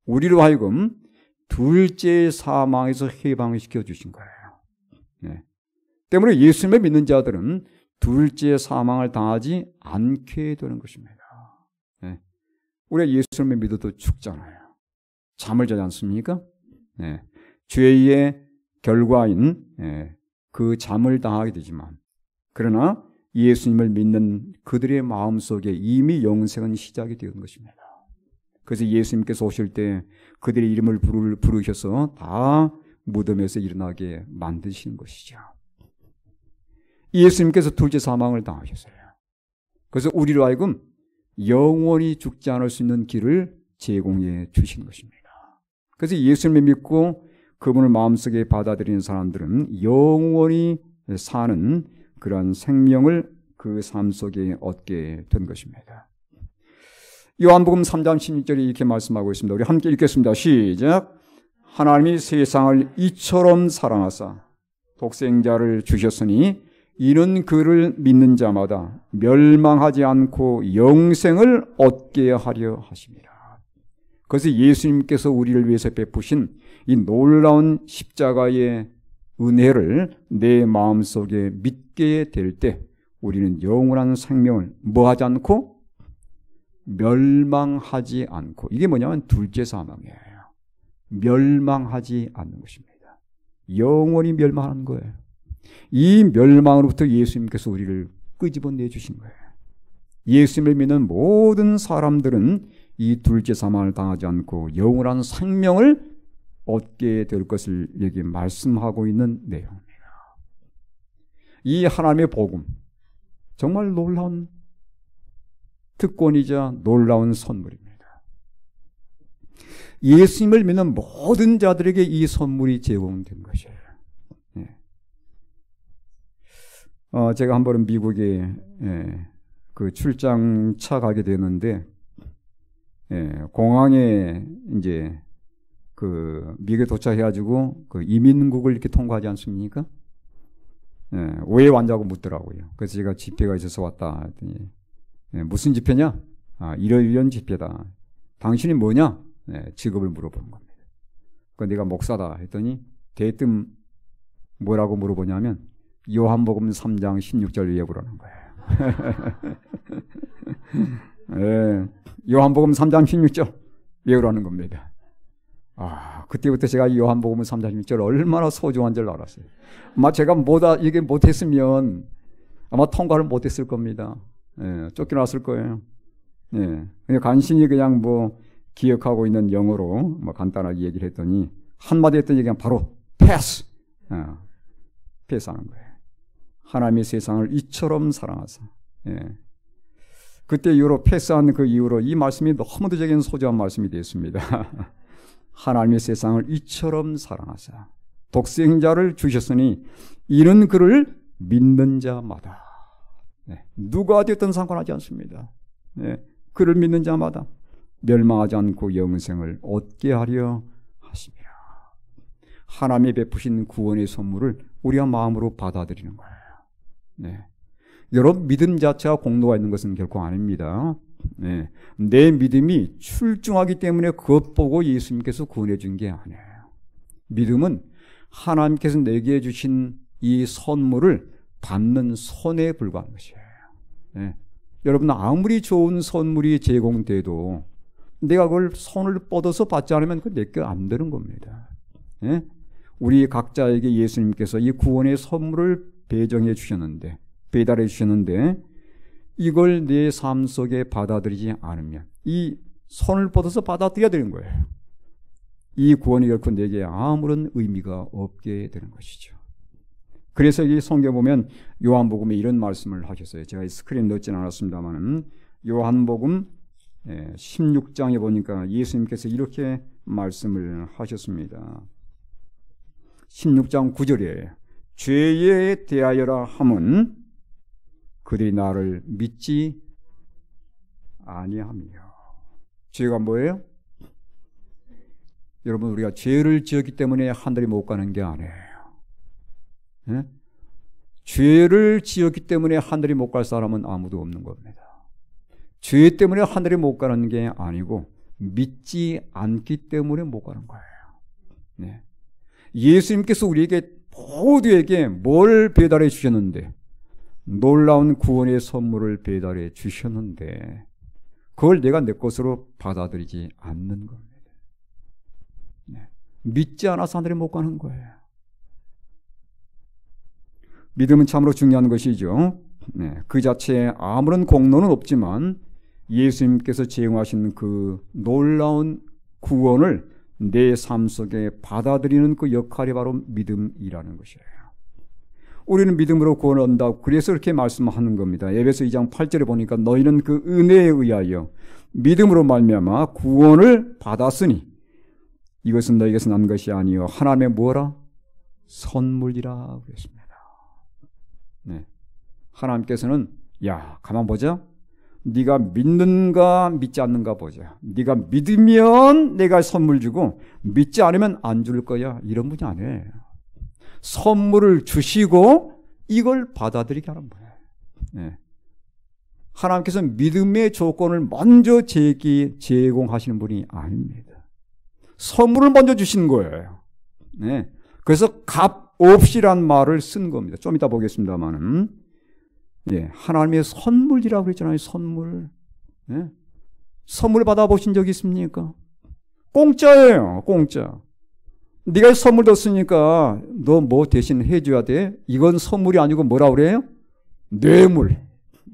우리로 하여금 둘째 사망에서 해방시켜 주신 거예요. 네. 때문에 예수님을 믿는 자들은 둘째 사망을 당하지 않게 되는 것입니다. 네. 우리가 예수님을 믿어도 죽잖아요. 잠을 자지 않습니까? 네. 죄의 결과인 그 잠을 당하게 되지만 그러나 예수님을 믿는 그들의 마음속에 이미 영생은 시작이 되는 것입니다. 그래서 예수님께서 오실 때 그들의 이름을 부르셔서 다 무덤에서 일어나게 만드시는 것이죠. 예수님께서 둘째 사망을 당하셨어요. 그래서 우리로 하여금 영원히 죽지 않을 수 있는 길을 제공해 주신 것입니다. 그래서 예수님을 믿고 그분을 마음속에 받아들이는 사람들은 영원히 사는 그러한 생명을 그 삶 속에 얻게 된 것입니다. 요한복음 3장 16절에 이렇게 말씀하고 있습니다. 우리 함께 읽겠습니다. 시작. 하나님이 세상을 이처럼 사랑하사 독생자를 주셨으니 이는 그를 믿는 자마다 멸망하지 않고 영생을 얻게 하려 하십니다. 그래서 예수님께서 우리를 위해서 베푸신 이 놀라운 십자가의 은혜를 내 마음속에 믿게 될 때 우리는 영원한 생명을 뭐하지 않고 멸망하지 않고, 이게 뭐냐면 둘째 사망이에요. 멸망하지 않는 것입니다. 영원히 멸망하는 거예요. 이 멸망으로부터 예수님께서 우리를 끄집어내 주신 거예요. 예수님을 믿는 모든 사람들은 이 둘째 사망을 당하지 않고 영원한 생명을 얻게 될 것을 여기 말씀하고 있는 내용입니다. 이 하나님의 복음, 정말 놀라운 특권이자 놀라운 선물입니다. 예수님을 믿는 모든 자들에게 이 선물이 제공된 것이에요. 제가 한 번은 미국에 그 출장차 가게 되는데 공항에 이제 그 미국에 도착해가지고 그 이민국을 이렇게 통과하지 않습니까? 왜 왔냐고 묻더라고요. 그래서 제가 집회가 있어서 왔다 했더니 무슨 집회냐? 이런 집회다. 당신이 뭐냐? 직업을 물어보는 겁니다. 그 내가 목사다 했더니 대뜸 뭐라고 물어보냐면 요한복음 3장 16절 외우라는 거예요. 예, 요한복음 3장 16절 외우라는 겁니다. 그때부터 제가 요한복음 3장 16절 얼마나 소중한 줄 알았어요. 아마 제가 이게 못했으면 아마 통과를 못했을 겁니다. 예, 쫓겨났을 거예요. 예, 간신히 그냥 기억하고 있는 영어로 간단하게 얘기를 했더니 한마디 했더니 그냥 바로 패스! 패스하는 거예요. 하나님의 세상을 이처럼 사랑하사. 예. 그때 이후로 패스한 그 이후로 이 말씀이 너무도 제겐 소중한 말씀이 되었습니다. 하나님의 세상을 이처럼 사랑하사 독생자를 주셨으니 이는 그를 믿는 자마다. 예. 누가 되었든 상관하지 않습니다. 예. 그를 믿는 자마다 멸망하지 않고 영생을 얻게 하려 하심이라. 하나님이 베푸신 구원의 선물을 우리가 마음으로 받아들이는 거예요. 네. 여러분 믿음 자체가 공로가 있는 것은 결코 아닙니다. 네. 내 믿음이 출중하기 때문에 그것 보고 예수님께서 구원해 준 게 아니에요. 믿음은 하나님께서 내게 주신 이 선물을 받는 손에 불과한 것이에요. 네. 여러분 아무리 좋은 선물이 제공돼도 내가 그걸 손을 뻗어서 받지 않으면 그 내게 안 되는 겁니다. 네? 우리 각자에게 예수님께서 이 구원의 선물을 배정해 주셨는데, 배달해 주셨는데 이걸 내 삶 속에 받아들이지 않으면 이 손을 뻗어서 받아들여야 되는 거예요. 이 구원이 결코 내게 아무런 의미가 없게 되는 것이죠. 그래서 이 성경 보면 요한복음에 이런 말씀을 하셨어요. 제가 이 스크린 넣지는 않았습니다만 요한복음 16장에 보니까 예수님께서 이렇게 말씀을 하셨습니다. 16장 9절에 죄에 대하여라 함은 그들이 나를 믿지 아니하며. 죄가 뭐예요? 여러분 우리가 죄를 지었기 때문에 하늘에 못 가는 게 아니에요. 네? 죄를 지었기 때문에 하늘에 못 갈 사람은 아무도 없는 겁니다. 죄 때문에 하늘에 못 가는 게 아니고 믿지 않기 때문에 못 가는 거예요. 네. 예수님께서 우리에게 모두에게 뭘 배달해 주셨는데, 놀라운 구원의 선물을 배달해 주셨는데 그걸 내가 내 것으로 받아들이지 않는 겁니다. 네. 믿지 않아서 하늘에 못 가는 거예요. 믿음은 참으로 중요한 것이죠. 네. 그 자체에 아무런 공로는 없지만 예수님께서 제공하신 그 놀라운 구원을 내 삶 속에 받아들이는 그 역할이 바로 믿음이라는 것이에요. 우리는 믿음으로 구원을 얻는다고 그래서 이렇게 말씀하는 겁니다. 에베소 2장 8절에 보니까 너희는 그 은혜에 의하여 믿음으로 말미암아 구원을 받았으니 이것은 너희에게서 난 것이 아니요 하나님의 뭐라? 선물이라 그랬습니다. 네. 하나님께서는 야 가만 보자. 네가 믿는가 믿지 않는가 보자. 네가 믿으면 내가 선물 주고 믿지 않으면 안 줄 거야. 이런 분이 아니에요. 선물을 주시고 이걸 받아들이게 하는 거예요. 네. 하나님께서 믿음의 조건을 먼저 제공하시는 분이 아닙니다. 선물을 먼저 주시는 거예요. 네. 그래서 값 없이란 말을 쓴 겁니다. 좀 이따 보겠습니다만은. 예, 하나님의 선물이라고 그랬잖아요. 선물. 예? 선물 받아보신 적 있습니까? 공짜예요. 공짜. 네가 선물 줬으니까 너 뭐 대신 해줘야 돼? 이건 선물이 아니고 뭐라 그래요? 뇌물.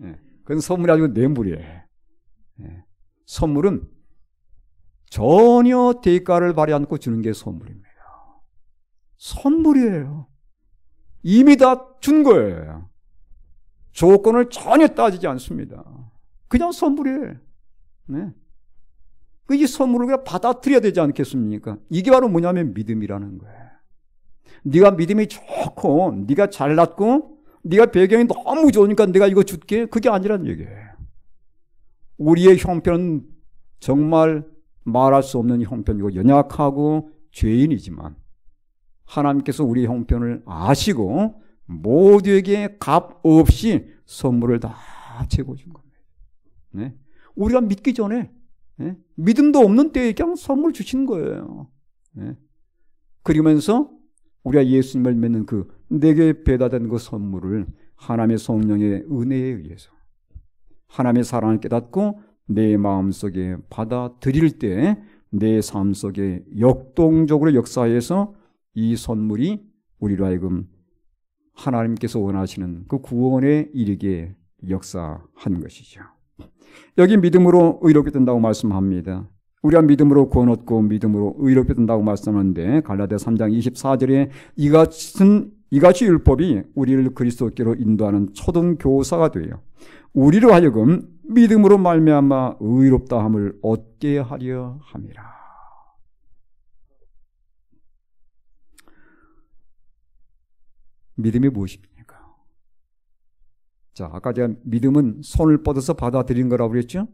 예, 그건 선물이 아니고 뇌물이에요. 예, 선물은 전혀 대가를 바라지 않고 주는 게 선물입니다. 선물이에요. 이미 다 준 거예요. 조건을 전혀 따지지 않습니다. 그냥 선물이에요. 네. 이 선물을 그냥 받아들여야 되지 않겠습니까? 이게 바로 뭐냐면 믿음이라는 거예요. 네가 믿음이 좋고 네가 잘났고 네가 배경이 너무 좋으니까 내가 이거 줄게. 그게 아니란 얘기예요. 우리의 형편은 정말 말할 수 없는 형편이고 연약하고 죄인이지만 하나님께서 우리의 형편을 아시고 모두에게 값 없이 선물을 다 제공해 준 겁니다. 네? 우리가 믿기 전에 네? 믿음도 없는 때에 그냥 선물 주시는 거예요. 네? 그러면서 우리가 예수님을 믿는 그 내게 배달된 그 선물을 하나님의 성령의 은혜에 의해서 하나님의 사랑을 깨닫고 내 마음속에 받아들일 때 내 삶 속에 역동적으로 역사해서 이 선물이 우리로 하여금 하나님께서 원하시는 그 구원에 이르게 역사하는 것이죠. 여기 믿음으로 의롭게 된다고 말씀합니다. 우리가 믿음으로 구원 얻고 믿음으로 의롭게 된다고 말씀하는데 갈라디아 3장 24절에 이같이 율법이 우리를 그리스도께로 인도하는 초등 교사가 되어 우리로 하여금 믿음으로 말미암아 의롭다함을 얻게 하려 함이라. 믿음이 무엇입니까? 자, 아까 제가 믿음은 손을 뻗어서 받아들인 거라고 그랬죠?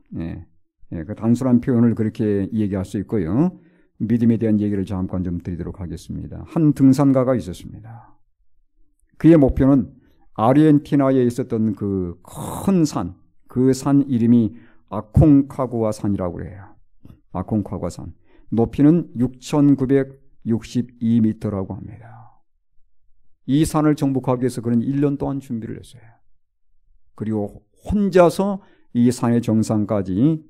네. 그 단순한 표현을 그렇게 얘기할 수 있고요. 믿음에 대한 얘기를 잠깐 좀 드리도록 하겠습니다. 한 등산가가 있었습니다. 그의 목표는 아르헨티나에 있었던 그 큰 산, 그 산 이름이 아콩카구아 산이라고 해요. 아콩카구아 산. 높이는 6,962m라고 합니다. 이 산을 정복하기 위해서 그는 1년 동안 준비를 했어요. 그리고 혼자서 이 산의 정상까지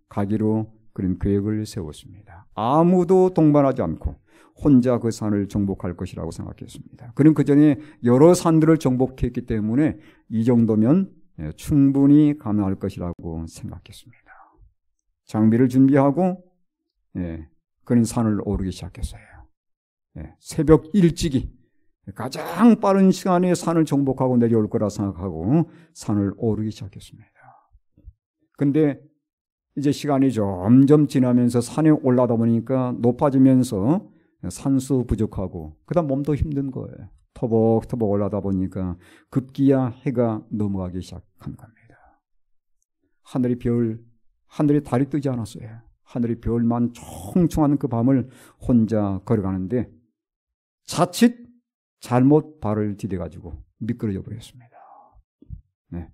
가기로 그런 계획을 세웠습니다. 아무도 동반하지 않고 혼자 그 산을 정복할 것이라고 생각했습니다. 그는 그 전에 여러 산들을 정복했기 때문에 이 정도면 충분히 가능할 것이라고 생각했습니다. 장비를 준비하고 그는 산을 오르기 시작했어요. 새벽 일찍이 가장 빠른 시간에 산을 정복하고 내려올 거라 생각하고 산을 오르기 시작했습니다. 근데 이제 시간이 점점 지나면서 산에 올라다 보니까 높아지면서 산소 부족하고 그다음 몸도 힘든 거예요. 터벅터벅 올라다 보니까 급기야 해가 넘어가기 시작한 겁니다. 하늘이 달이 뜨지 않았어요. 하늘이 별만 총총한 그 밤을 혼자 걸어가는데 자칫 잘못 발을 디뎌가지고 미끄러져 버렸습니다. 네.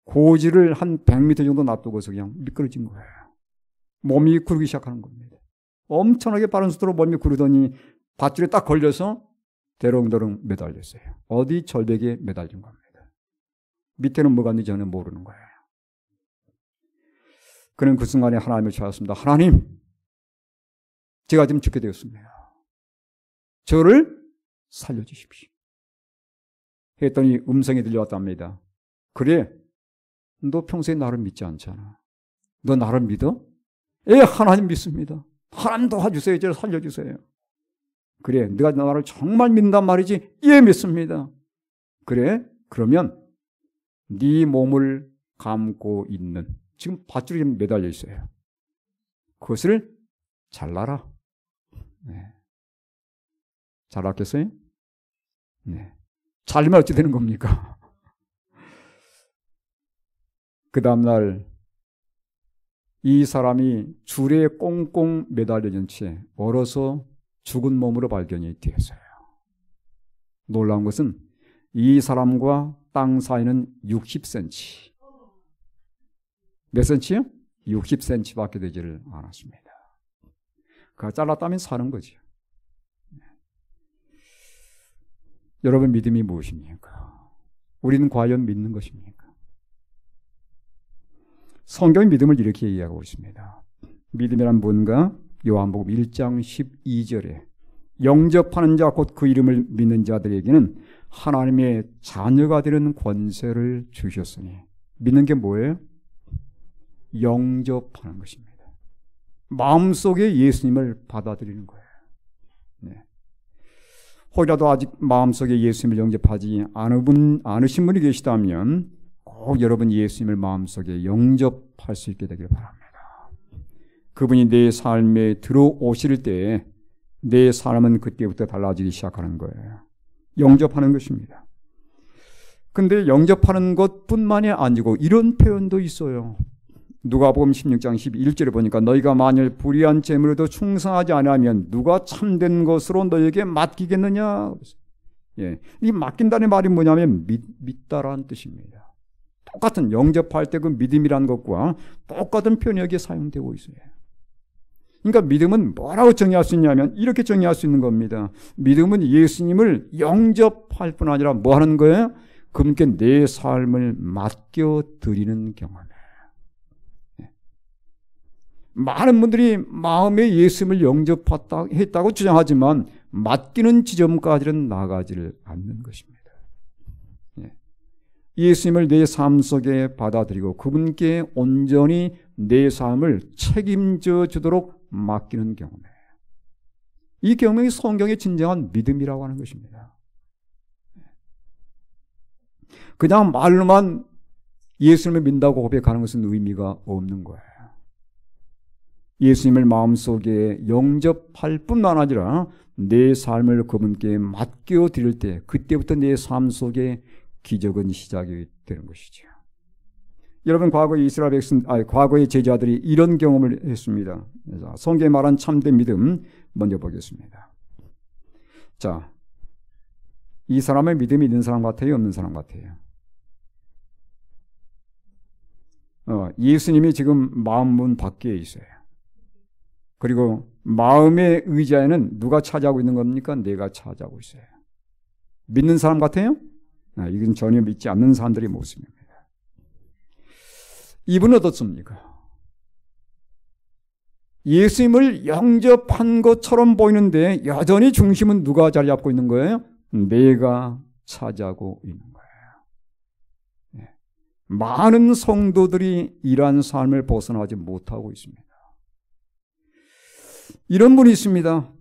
고지를 한 100m 정도 놔두고서 그냥 미끄러진 거예요. 몸이 구르기 시작하는 겁니다. 엄청나게 빠른 속도로 몸이 구르더니 밧줄에 딱 걸려서 대롱대롱 매달렸어요. 어디 절벽에 매달린 겁니다. 밑에는 뭐가 있는지 저는 모르는 거예요. 그는 그 순간에 하나님을 찾았습니다. 하나님, 제가 지금 죽게 되었습니다. 저를 살려주십시오. 했더니 음성이 들려왔답니다. 그래, 너 평소에 나를 믿지 않잖아. 너 나를 믿어? 예, 하나님 믿습니다. 하나님 도와주세요. 저를 살려주세요. 그래, 네가 나를 정말 믿는단 말이지? 예, 믿습니다. 그래, 그러면 네 몸을 감고 있는 지금 밧줄이 매달려 있어요. 그것을 잘라라. 네. 잘랐겠어요? 네. 잘리면 어찌 되는 겁니까? 그 다음날 이 사람이 줄에 꽁꽁 매달려진 채 얼어서 죽은 몸으로 발견이 되었어요. 놀라운 것은 이 사람과 땅 사이는 60cm. 몇 cm요? 60cm밖에 되지를 않았습니다. 그가 잘랐다면 사는 거죠. 여러분, 믿음이 무엇입니까? 우리는 과연 믿는 것입니까? 성경이 믿음을 이렇게 이야기하고 있습니다. 믿음이란 뭔가? 요한복음 1장 12절에 영접하는 자 곧 그 이름을 믿는 자들에게는 하나님의 자녀가 되는 권세를 주셨으니. 믿는 게 뭐예요? 영접하는 것입니다. 마음속에 예수님을 받아들이는 거예요. 네. 혹이라도 아직 마음속에 예수님을 영접하지 않으신 분이 계시다면 꼭 여러분 예수님을 마음속에 영접할 수 있게 되길 바랍니다. 그분이 내 삶에 들어오실 때 내 삶은 그때부터 달라지기 시작하는 거예요. 영접하는 것입니다. 근데 영접하는 것뿐만이 아니고 이런 표현도 있어요. 누가복음 16장 11절에 보니까 너희가 만일 불의한 재물에도 충성하지 않으면 누가 참된 것으로 너희에게 맡기겠느냐. 예, 이 맡긴다는 말이 뭐냐면 믿다라는 뜻입니다. 똑같은 영접할 때 그 믿음이라는 것과 똑같은 표현이 여기에 사용되고 있어요. 그러니까 믿음은 뭐라고 정의할 수 있냐면 이렇게 정의할 수 있는 겁니다. 믿음은 예수님을 영접할 뿐 아니라 뭐 하는 거예요? 그분께 내 삶을 맡겨드리는 경험이에요. 많은 분들이 마음에 예수님을 영접했다고 주장하지만 맡기는 지점까지는 나가지를 않는 것입니다. 예수님을 내 삶 속에 받아들이고 그분께 온전히 내 삶을 책임져 주도록 맡기는 경험이에요. 이 경험이 성경의 진정한 믿음이라고 하는 것입니다. 그냥 말로만 예수님을 믿는다고 고백하는 것은 의미가 없는 거예요. 예수님을 마음속에 영접할 뿐만 아니라 내 삶을 그분께 맡겨드릴 때 그때부터 내 삶 속에 기적은 시작이 되는 것이죠. 여러분, 과거의 제자들이 이런 경험을 했습니다. 성경에 말한 참된 믿음 먼저 보겠습니다. 자, 이 사람의 믿음이 있는 사람 같아요? 없는 사람 같아요? 예수님이 지금 마음 문 밖에 있어요. 그리고 마음의 의자에는 누가 차지하고 있는 겁니까? 내가 차지하고 있어요. 믿는 사람 같아요? 이건 전혀 믿지 않는 사람들의 모습입니다. 이분은 어떻습니까? 예수님을 영접한 것처럼 보이는데 여전히 중심은 누가 자리 잡고 있는 거예요? 내가 차지하고 있는 거예요. 많은 성도들이 이러한 삶을 벗어나지 못하고 있습니다. 이런 분이 있습니다.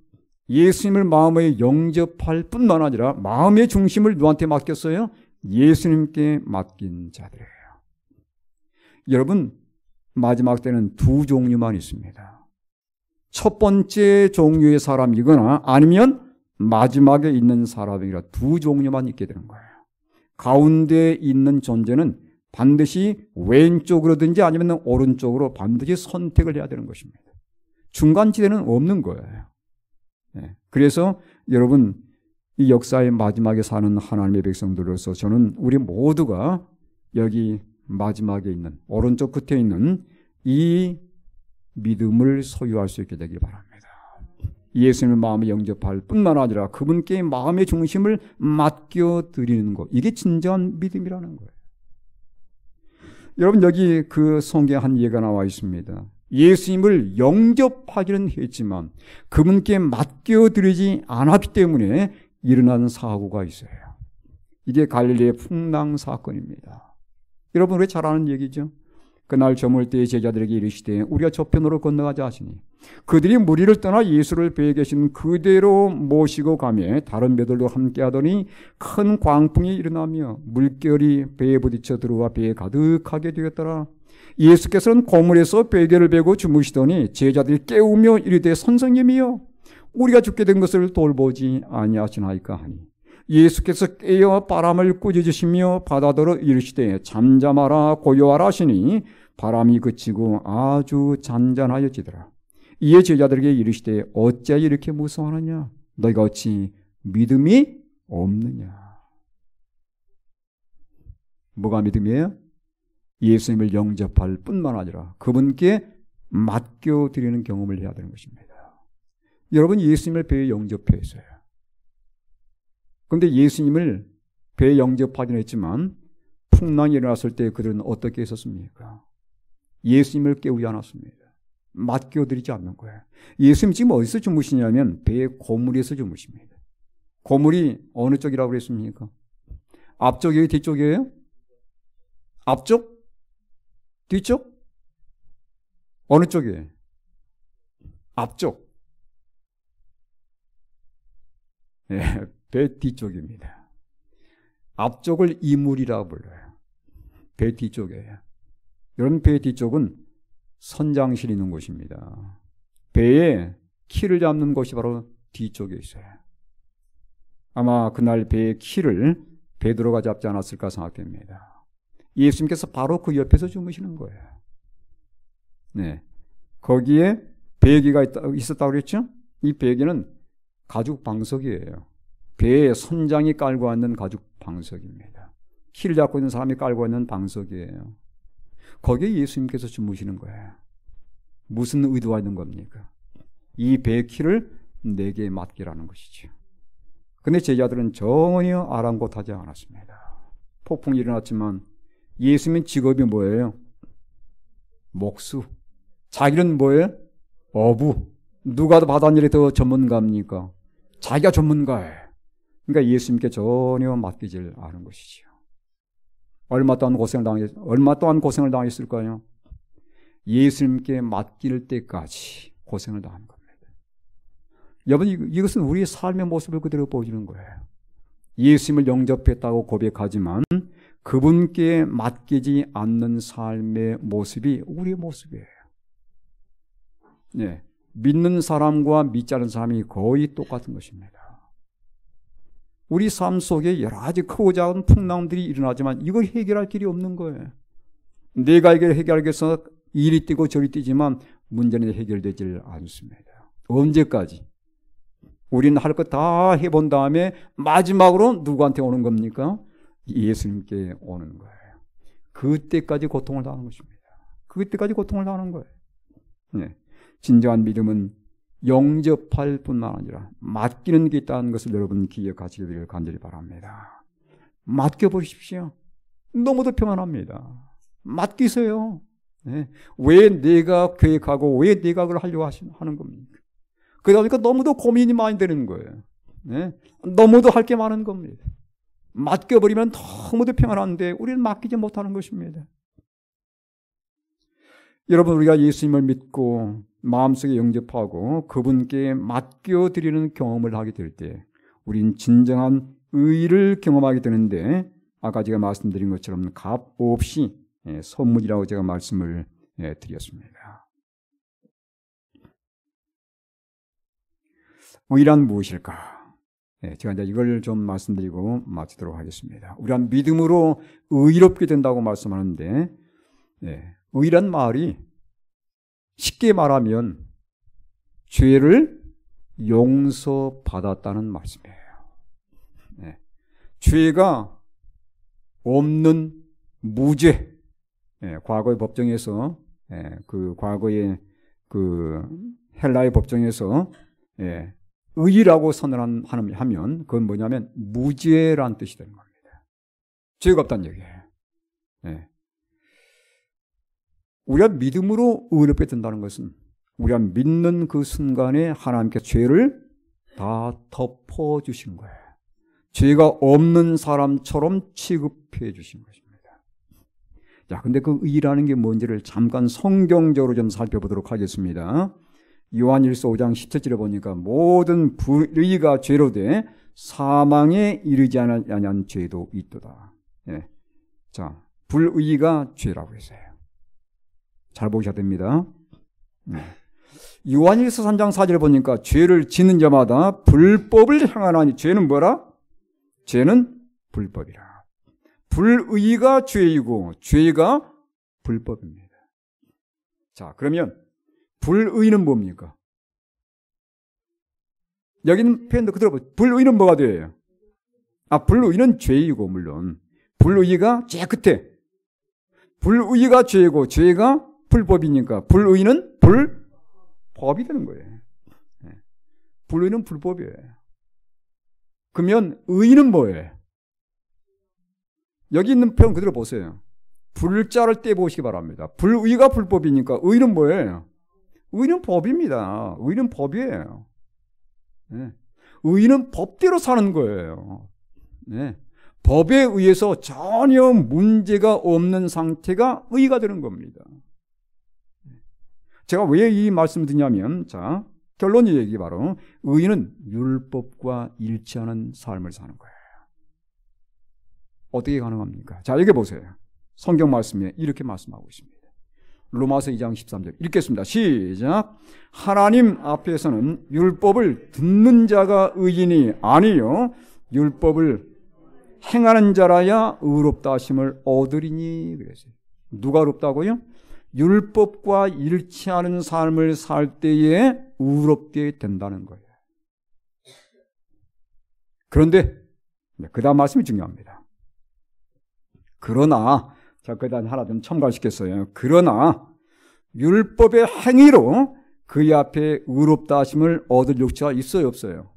예수님을 마음에 영접할 뿐만 아니라 마음의 중심을 누구한테 맡겼어요? 예수님께 맡긴 자들이에요. 여러분, 마지막 때는 두 종류만 있습니다. 첫 번째 종류의 사람이거나 아니면 마지막에 있는 사람이라 두 종류만 있게 되는 거예요. 가운데 있는 존재는 반드시 왼쪽으로든지 아니면 오른쪽으로 반드시 선택을 해야 되는 것입니다. 중간지대는 없는 거예요. 그래서 여러분, 이 역사의 마지막에 사는 하나님의 백성들로서 저는 우리 모두가 여기 마지막에 있는 오른쪽 끝에 있는 이 믿음을 소유할 수 있게 되길 바랍니다. 예수님을 마음에 영접할 뿐만 아니라 그분께 마음의 중심을 맡겨드리는 것, 이게 진정한 믿음이라는 거예요. 여러분, 여기 그 성경에 한 예가 나와 있습니다. 예수님을 영접하기는 했지만 그분께 맡겨드리지 않았기 때문에 일어나는 사고가 있어요. 이게 갈릴리의 풍랑 사건입니다. 여러분, 우리 잘 아는 얘기죠. 그날 저물 때에 제자들에게 이르시되 우리가 저편으로 건너가자 하시니 그들이 무리를 떠나 예수를 배에 계신 그대로 모시고 가며 다른 배들도 함께 하더니 큰 광풍이 일어나며 물결이 배에 부딪혀 들어와 배에 가득하게 되었더라. 예수께서는 고물에서 베개를 베고 주무시더니 제자들이 깨우며 이르되 선생님이여 우리가 죽게 된 것을 돌보지 아니하시나이까 하니 예수께서 깨어 바람을 꾸짖으시며 바다더러 이르시되 잠잠하라 고요하라 하시니 바람이 그치고 아주 잔잔하여지더라. 이에 제자들에게 이르시되 어찌 이렇게 무서워하느냐 너희가 어찌 믿음이 없느냐. 뭐가 믿음이에요? 예수님을 영접할 뿐만 아니라 그분께 맡겨드리는 경험을 해야 되는 것입니다. 여러분, 예수님을 배에 영접했어요. 그런데 예수님을 배에 영접하긴 했지만 풍랑이 일어났을 때 그들은 어떻게 했었습니까? 예수님을 깨우지 않았습니다. 맡겨드리지 않는 거예요. 예수님 지금 어디서 주무시냐면 배의 고물에서 주무십니다. 고물이 어느 쪽이라고 그랬습니까? 앞쪽이에요? 뒤쪽이에요? 앞쪽? 뒤쪽? 어느 쪽이에요? 앞쪽. 배 뒤쪽입니다. 앞쪽을 이물이라고 불러요. 배 뒤쪽이에요. 여러분, 배 뒤쪽은 선장실이 있는 곳입니다. 배에 키를 잡는 곳이 바로 뒤쪽에 있어요. 아마 그날 배의 키를 베드로가 잡지 않았을까 생각됩니다. 예수님께서 바로 그 옆에서 주무시는 거예요. 네, 거기에 베개가 있었다고 그랬죠? 이 베개는 가죽 방석이에요. 배에 선장이 깔고 앉는 가죽 방석입니다. 키를 잡고 있는 사람이 깔고 있는 방석이에요. 거기에 예수님께서 주무시는 거예요. 무슨 의도가 있는 겁니까? 이 배키를 내게 맡기라는 것이죠. 그런데 제자들은 전혀 아랑곳하지 않았습니다. 폭풍이 일어났지만 예수님 직업이 뭐예요? 목수. 자기는 뭐예요? 어부. 누가 더 바닷일에 더 전문가입니까? 자기가 전문가예요. 그러니까 예수님께 전혀 맡기질 않은 것이지요. 얼마 동안 고생을 당했을까요? 예수님께 맡길 때까지 고생을 당한 겁니다. 여러분, 이것은 우리의 삶의 모습을 그대로 보여주는 거예요. 예수님을 영접했다고 고백하지만 그분께 맡기지 않는 삶의 모습이 우리의 모습이에요. 네, 믿는 사람과 믿지 않는 사람이 거의 똑같은 것입니다. 우리 삶 속에 여러 가지 크고 작은 풍랑들이 일어나지만 이걸 해결할 길이 없는 거예요. 내가 이걸 해결하기 위해서 이리 뛰고 저리 뛰지만 문제는 해결되질 않습니다. 언제까지? 우리는 할 것 다 해본 다음에 마지막으로 누구한테 오는 겁니까? 예수님께 오는 거예요. 그때까지 고통을 당하는 것입니다. 그때까지 고통을 당하는 거예요. 네. 진정한 믿음은 영접할 뿐만 아니라 맡기는 게 있다는 것을 여러분 기억하시기를 간절히 바랍니다. 맡겨보십시오. 너무도 평안합니다. 맡기세요. 네. 왜 내가 계획하고 왜 내가 그걸 하려고 하는 겁니까? 그러다 보니까 너무도 고민이 많이 되는 거예요. 네. 너무도 할 게 많은 겁니다. 맡겨버리면 너무도 평안한데 우리는 맡기지 못하는 것입니다. 여러분, 우리가 예수님을 믿고 마음속에 영접하고 그분께 맡겨드리는 경험을 하게 될 때 우린 진정한 의를 경험하게 되는데 아까 제가 말씀드린 것처럼 값 없이 선물이라고 제가 말씀을 드렸습니다. 의란 무엇일까? 제가 이제 이걸 좀 말씀드리고 마치도록 하겠습니다. 우리가 믿음으로 의롭게 된다고 말씀하는데 의란 말이 쉽게 말하면 죄를 용서받았다는 말씀이에요. 죄가 없는 무죄. 과거의 법정에서 과거의 헬라의 법정에서 의라고 선언하면 그건 뭐냐면 무죄란 뜻이 되는 겁니다. 죄가 없다는 얘기예요. 우리가 믿음으로 의롭게 된다는 것은 우리가 믿는 그 순간에 하나님께 죄를 다 덮어주신 거예요. 죄가 없는 사람처럼 취급해 주신 것입니다. 자, 근데 그 의라는 게 뭔지를 잠깐 성경적으로 좀 살펴보도록 하겠습니다. 요한일서 5장 17절에 보니까 모든 불의가 죄로 돼 사망에 이르지 아니한 죄도 있도다. 자, 불의가 죄라고 했어요. 잘 보셔야 됩니다. 요한일서 3장 4절에 보니까 죄를 짓는 자마다 불법을 향하나니 죄는 뭐라? 죄는 불법이라. 불의가 죄이고 죄가 불법입니다. 자, 그러면 불의는 뭡니까? 여기는 표현도 그대로 보세요. 불의는 뭐가 돼요? 불의는 죄이고 물론 불의가 죄 끝에 불의가 죄이고 죄가 불법이니까 불의는 불법이 되는 거예요. 불의는 불법이에요. 그러면 의는 뭐예요? 여기 있는 표현 그대로 보세요. 불자를 떼보시기 바랍니다. 불의가 불법이니까 의는 뭐예요? 의는 법입니다. 의는 법이에요. 의는 법대로 사는 거예요. 법에 의해서 전혀 문제가 없는 상태가 의가 되는 겁니다. 제가 왜 이 말씀을 드냐면, 자, 결론이 얘기 바로 의는 율법과 일치하는 삶을 사는 거예요. 어떻게 가능합니까? 자, 여기 보세요. 성경 말씀에 이렇게 말씀하고 있습니다. 로마서 2장 13절 읽겠습니다. 시작. 하나님 앞에서는 율법을 듣는 자가 의인이 아니요 율법을 행하는 자라야 의롭다 하심을 얻으리니 그랬어요. 누가 의롭다고요? 율법과 일치하는 삶을 살 때에 의롭게 된다는 거예요. 그런데 그 다음 말씀이 중요합니다. 그러나 자, 거기다 하나 좀 첨가시켰어요. 그러나 율법의 행위로 그의 앞에 의롭다 하심을 얻을 욕처가 있어요, 없어요?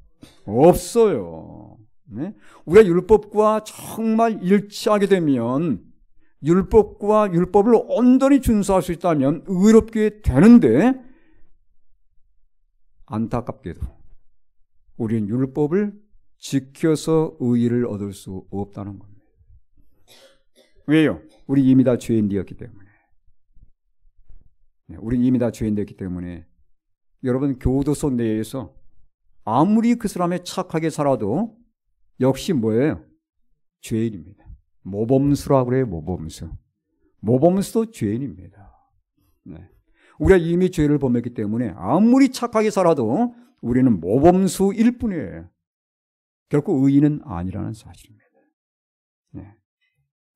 없어요. 네? 우리가 율법과 정말 일치하게 되면, 율법과 율법을 온전히 준수할 수 있다면 의롭게 되는데, 안타깝게도 우리는 율법을 지켜서 의의를 얻을 수 없다는 겁니다. 왜요? 우리 이미 다 죄인되었기 때문에. 우리 이미 다 죄인되었기 때문에 여러분 교도소 내에서 아무리 그 사람이 착하게 살아도 역시 뭐예요? 죄인입니다. 모범수라고 그래요. 모범수. 모범수도 죄인입니다. 네. 우리가 이미 죄를 범했기 때문에 아무리 착하게 살아도 우리는 모범수일 뿐이에요. 결코 의인은 아니라는 사실입니다. 네.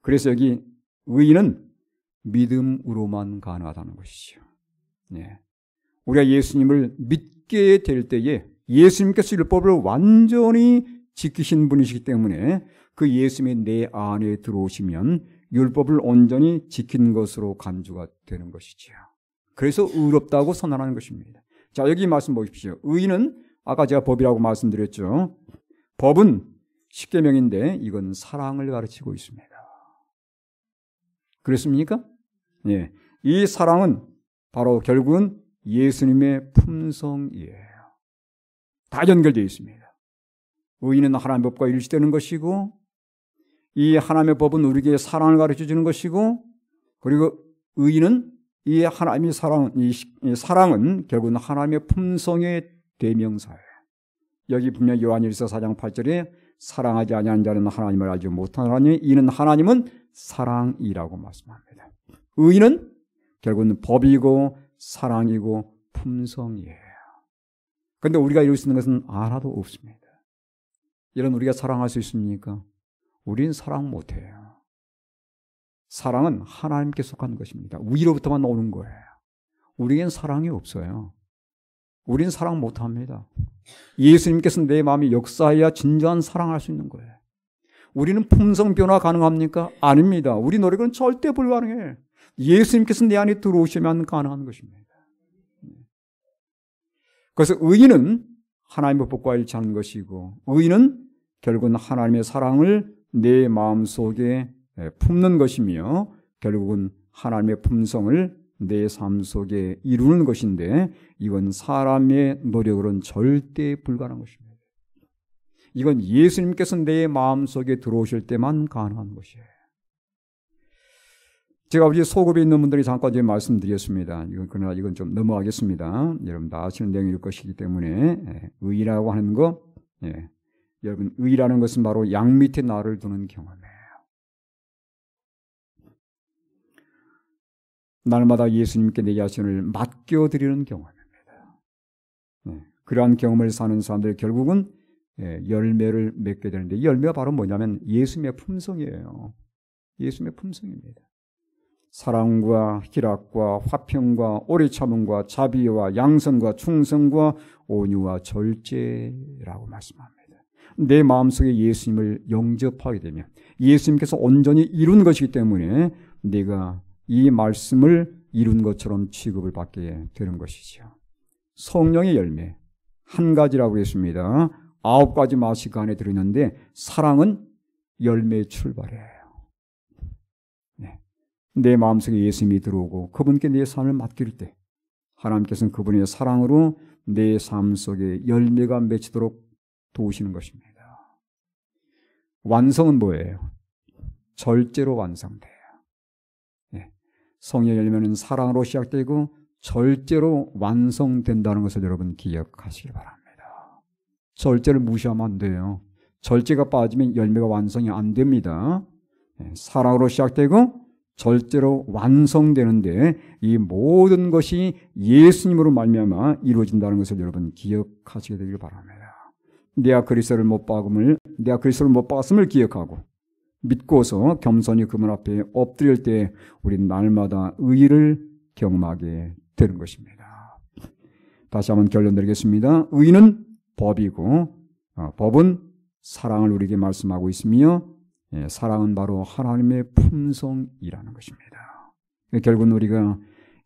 그래서 여기 의인은 믿음으로만 가능하다는 것이죠. 네. 우리가 예수님을 믿게 될 때에 예수님께서 율법을 완전히 지키신 분이시기 때문에 그 예수님이 내 안에 들어오시면 율법을 온전히 지킨 것으로 간주가 되는 것이죠. 그래서 의롭다고 선언하는 것입니다. 자, 여기 말씀 보십시오. 의인은 아까 제가 법이라고 말씀드렸죠. 법은 십계명인데 이건 사랑을 가르치고 있습니다. 그렇습니까? 예. 이 사랑은 바로 결국은 예수님의 품성이에요. 다 연결되어 있습니다. 의인은 하나님의 법과 일치되는 것이고, 이 하나님의 법은 우리에게 사랑을 가르쳐 주는 것이고, 그리고 의인은 이 하나님의 이 사랑은 결국은 하나님의 품성의 대명사예요. 여기 분명 요한일서 4장 8절에 사랑하지 아니하는 자는 하나님을 알지 못하나니 이는 하나님은 사랑이라고 말씀합니다. 의인은 결국은 법이고 사랑이고 품성이에요. 그런데 우리가 이룰 수 있는 것은 하나도 없습니다. 이런 우리가 사랑할 수 있습니까? 우린 사랑 못해요. 사랑은 하나님께 속한 것입니다. 위로부터만 오는 거예요. 우리에겐 사랑이 없어요. 우린 사랑 못합니다. 예수님께서 내 마음이 역사해야 진정한 사랑할 수 있는 거예요. 우리는 품성 변화 가능합니까? 아닙니다. 우리 노력은 절대 불가능해요. 예수님께서 내 안에 들어오시면 가능한 것입니다. 그래서 의인은 하나님의 법과 일치하는 것이고, 의인은 결국은 하나님의 사랑을 내 마음속에 품는 것이며, 결국은 하나님의 품성을 내 삶 속에 이루는 것인데, 이건 사람의 노력으로는 절대 불가능한 것입니다. 이건 예수님께서 내 마음속에 들어오실 때만 가능한 것이에요. 제가 우리 소급에 있는 분들이 잠깐 좀 말씀드렸습니다. 그러나 이건 좀 넘어가겠습니다. 여러분 다 아시는 내용일 것이기 때문에 의라고 하는 거, 여러분 의라는 것은 바로 양 밑에 나를 두는 경험이에요. 날마다 예수님께 내 자신을 맡겨드리는 경험입니다. 그러한 경험을 사는 사람들 결국은 열매를 맺게 되는데, 이 열매가 바로 뭐냐면 예수님의 품성이에요. 예수님의 품성입니다. 사랑과 희락과 화평과 오래 참음과 자비와 양선과 충성과 온유와 절제라고 말씀합니다. 내 마음속에 예수님을 영접하게 되면 예수님께서 온전히 이룬 것이기 때문에 내가 이 말씀을 이룬 것처럼 취급을 받게 되는 것이죠. 성령의 열매 한 가지라고 했습니다. 9가지 맛이 그 안에 들어있는데 사랑은 열매의 출발이에요. 내 마음속에 예수님이 들어오고 그분께 내 삶을 맡길 때 하나님께서는 그분의 사랑으로 내 삶 속에 열매가 맺히도록 도우시는 것입니다. 완성은 뭐예요? 절제로 완성돼요. 성령의 열매는 사랑으로 시작되고 절제로 완성된다는 것을 여러분 기억하시기 바랍니다. 절제를 무시하면 안 돼요. 절제가 빠지면 열매가 완성이 안 됩니다. 사랑으로 시작되고 절제로 완성되는데 이 모든 것이 예수님으로 말미암아 이루어진다는 것을 여러분 기억하시게 되길 바랍니다. 내가 그리스도를 못 박았음을 기억하고 믿고서 겸손히 그분 앞에 엎드릴 때 우리는 날마다 의를 경험하게 되는 것입니다. 다시 한번 결론 드리겠습니다. 의는 법이고 법은 사랑을 우리에게 말씀하고 있으며 사랑은 바로 하나님의 품성이라는 것입니다. 결국은 우리가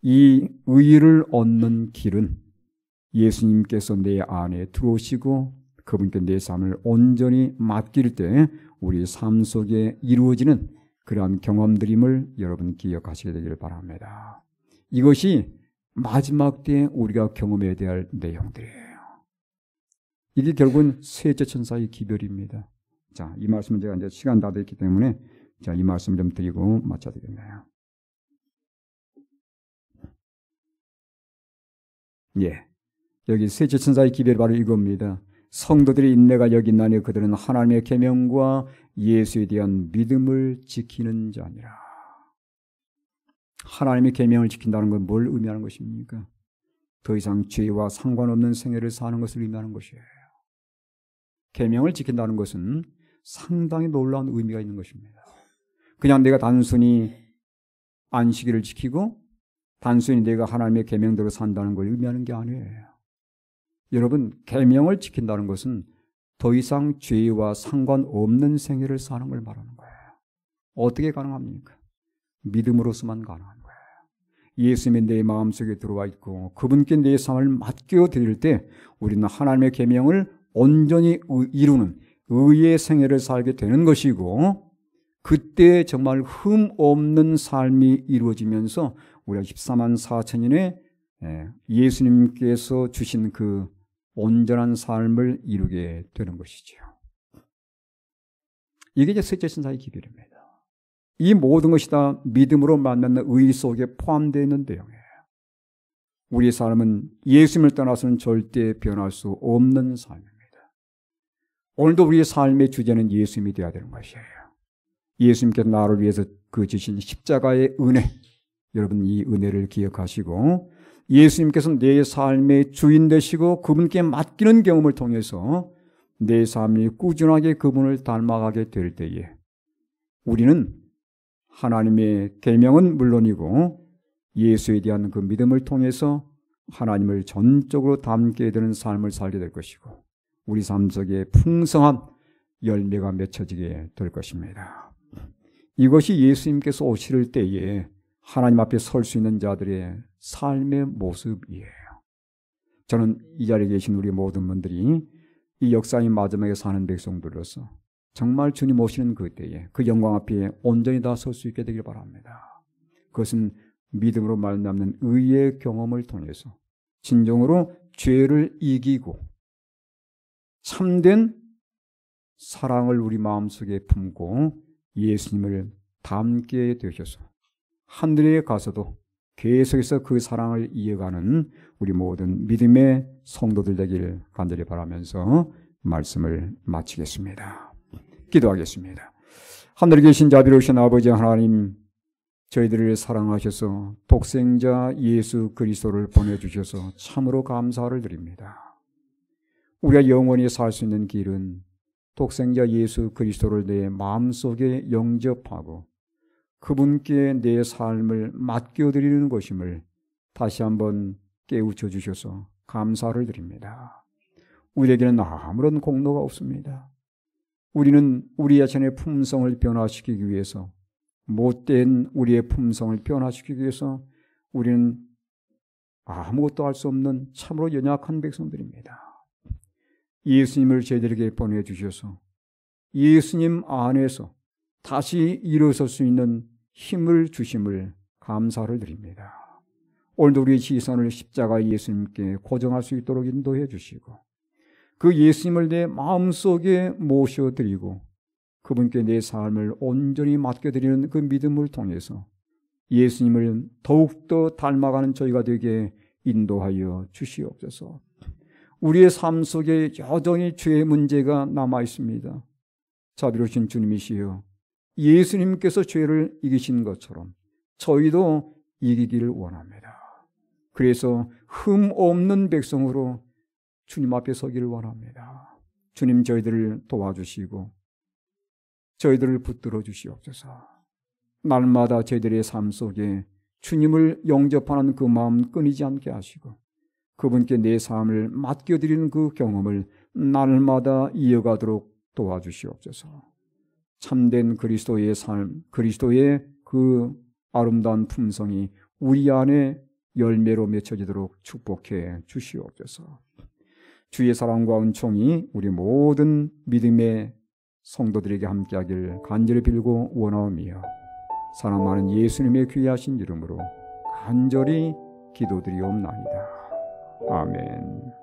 이 의를 얻는 길은 예수님께서 내 안에 들어오시고 그분께 내 삶을 온전히 맡길 때 우리 삶 속에 이루어지는 그러한 경험들임을 여러분 기억하시게 되기를 바랍니다. 이것이 마지막 때에 우리가 경험해야 될 내용들이에요. 이게 결국은 셋째 천사의 기별입니다. 자, 이 말씀은 제가 이제 시간 다 됐기 때문에 자, 이 말씀 좀 드리고 마쳐야 되겠네요. 예. 여기 셋째 천사의 기별이 바로 이겁니다. 성도들의 인내가 여기 있나니 그들은 하나님의 계명과 예수에 대한 믿음을 지키는 자니라. 하나님의 계명을 지킨다는 건 뭘 의미하는 것입니까? 더 이상 죄와 상관없는 생애를 사는 것을 의미하는 것이에요. 계명을 지킨다는 것은 상당히 놀라운 의미가 있는 것입니다. 그냥 내가 단순히 안식일을 지키고 단순히 내가 하나님의 계명대로 산다는 걸 의미하는 게 아니에요. 여러분, 계명을 지킨다는 것은 더 이상 죄와 상관없는 생애를 사는 걸 말하는 거예요. 어떻게 가능합니까? 믿음으로서만 가능한 거예요. 예수님이 내 마음속에 들어와 있고 그분께 내 삶을 맡겨 드릴 때 우리는 하나님의 계명을 온전히 이루는 의의 생애를 살게 되는 것이고, 그때 정말 흠 없는 삶이 이루어지면서 우리가 14만 4천인의 예수님께서 주신 그 온전한 삶을 이루게 되는 것이죠. 이게 이제 셋째 천사의 기별입니다. 이 모든 것이 다 믿음으로 만나는 의 속에 포함되어 있는 내용이에요. 우리의 삶은 예수님을 떠나서는 절대 변할 수 없는 삶입니다. 오늘도 우리의 삶의 주제는 예수님이 되어야 되는 것이에요. 예수님께서 나를 위해서 그 주신 십자가의 은혜, 여러분 이 은혜를 기억하시고 예수님께서 내 삶의 주인 되시고 그분께 맡기는 경험을 통해서 내 삶이 꾸준하게 그분을 닮아가게 될 때에 우리는 하나님의 계명은 물론이고 예수에 대한 그 믿음을 통해서 하나님을 전적으로 닮게 되는 삶을 살게 될 것이고 우리 삶 속에 풍성한 열매가 맺혀지게 될 것입니다. 이것이 예수님께서 오실 때에 하나님 앞에 설 수 있는 자들의 삶의 모습이에요. 저는 이 자리에 계신 우리 모든 분들이 이 역사의 마지막에 사는 백성들로서 정말 주님 오시는 그때에 그 영광 앞에 온전히 다 설 수 있게 되길 바랍니다. 그것은 믿음으로 말미암는 의의 경험을 통해서 진정으로 죄를 이기고 참된 사랑을 우리 마음속에 품고 예수님을 닮게 되셔서 하늘에 가서도 계속해서 그 사랑을 이어가는 우리 모든 믿음의 성도들 되길 간절히 바라면서 말씀을 마치겠습니다. 기도하겠습니다. 하늘에 계신 자비로우신 아버지 하나님, 저희들을 사랑하셔서 독생자 예수 그리스도를 보내주셔서 참으로 감사를 드립니다. 우리가 영원히 살 수 있는 길은 독생자 예수 그리스도를 내 마음속에 영접하고 그분께 내 삶을 맡겨드리는 것임을 다시 한번 깨우쳐 주셔서 감사를 드립니다. 우리에게는 아무런 공로가 없습니다. 우리는 우리 자신의 품성을 변화시키기 위해서, 못된 우리의 품성을 변화시키기 위해서 우리는 아무것도 할 수 없는 참으로 연약한 백성들입니다. 예수님을 저희들에게 보내주셔서 예수님 안에서 다시 일어설 수 있는 힘을 주심을 감사를 드립니다. 오늘도 우리의 시선을 십자가 예수님께 고정할 수 있도록 인도해 주시고 그 예수님을 내 마음속에 모셔드리고 그분께 내 삶을 온전히 맡겨드리는 그 믿음을 통해서 예수님을 더욱더 닮아가는 저희가 되게 인도하여 주시옵소서. 우리의 삶 속에 여전히 죄의 문제가 남아 있습니다. 자비로우신 주님이시여, 예수님께서 죄를 이기신 것처럼 저희도 이기기를 원합니다. 그래서 흠 없는 백성으로 주님 앞에 서기를 원합니다. 주님 저희들을 도와주시고 저희들을 붙들어 주시옵소서. 날마다 저희들의 삶 속에 주님을 영접하는 그 마음 끊이지 않게 하시고 그분께 내 삶을 맡겨드리는 그 경험을 날마다 이어가도록 도와주시옵소서. 참된 그리스도의 삶, 그리스도의 그 아름다운 품성이 우리 안에 열매로 맺혀지도록 축복해 주시옵소서. 주의 사랑과 은총이 우리 모든 믿음의 성도들에게 함께하길 간절히 빌고 원하오며 사랑 많은 예수님의 귀하신 이름으로 간절히 기도드리옵나이다. 아멘.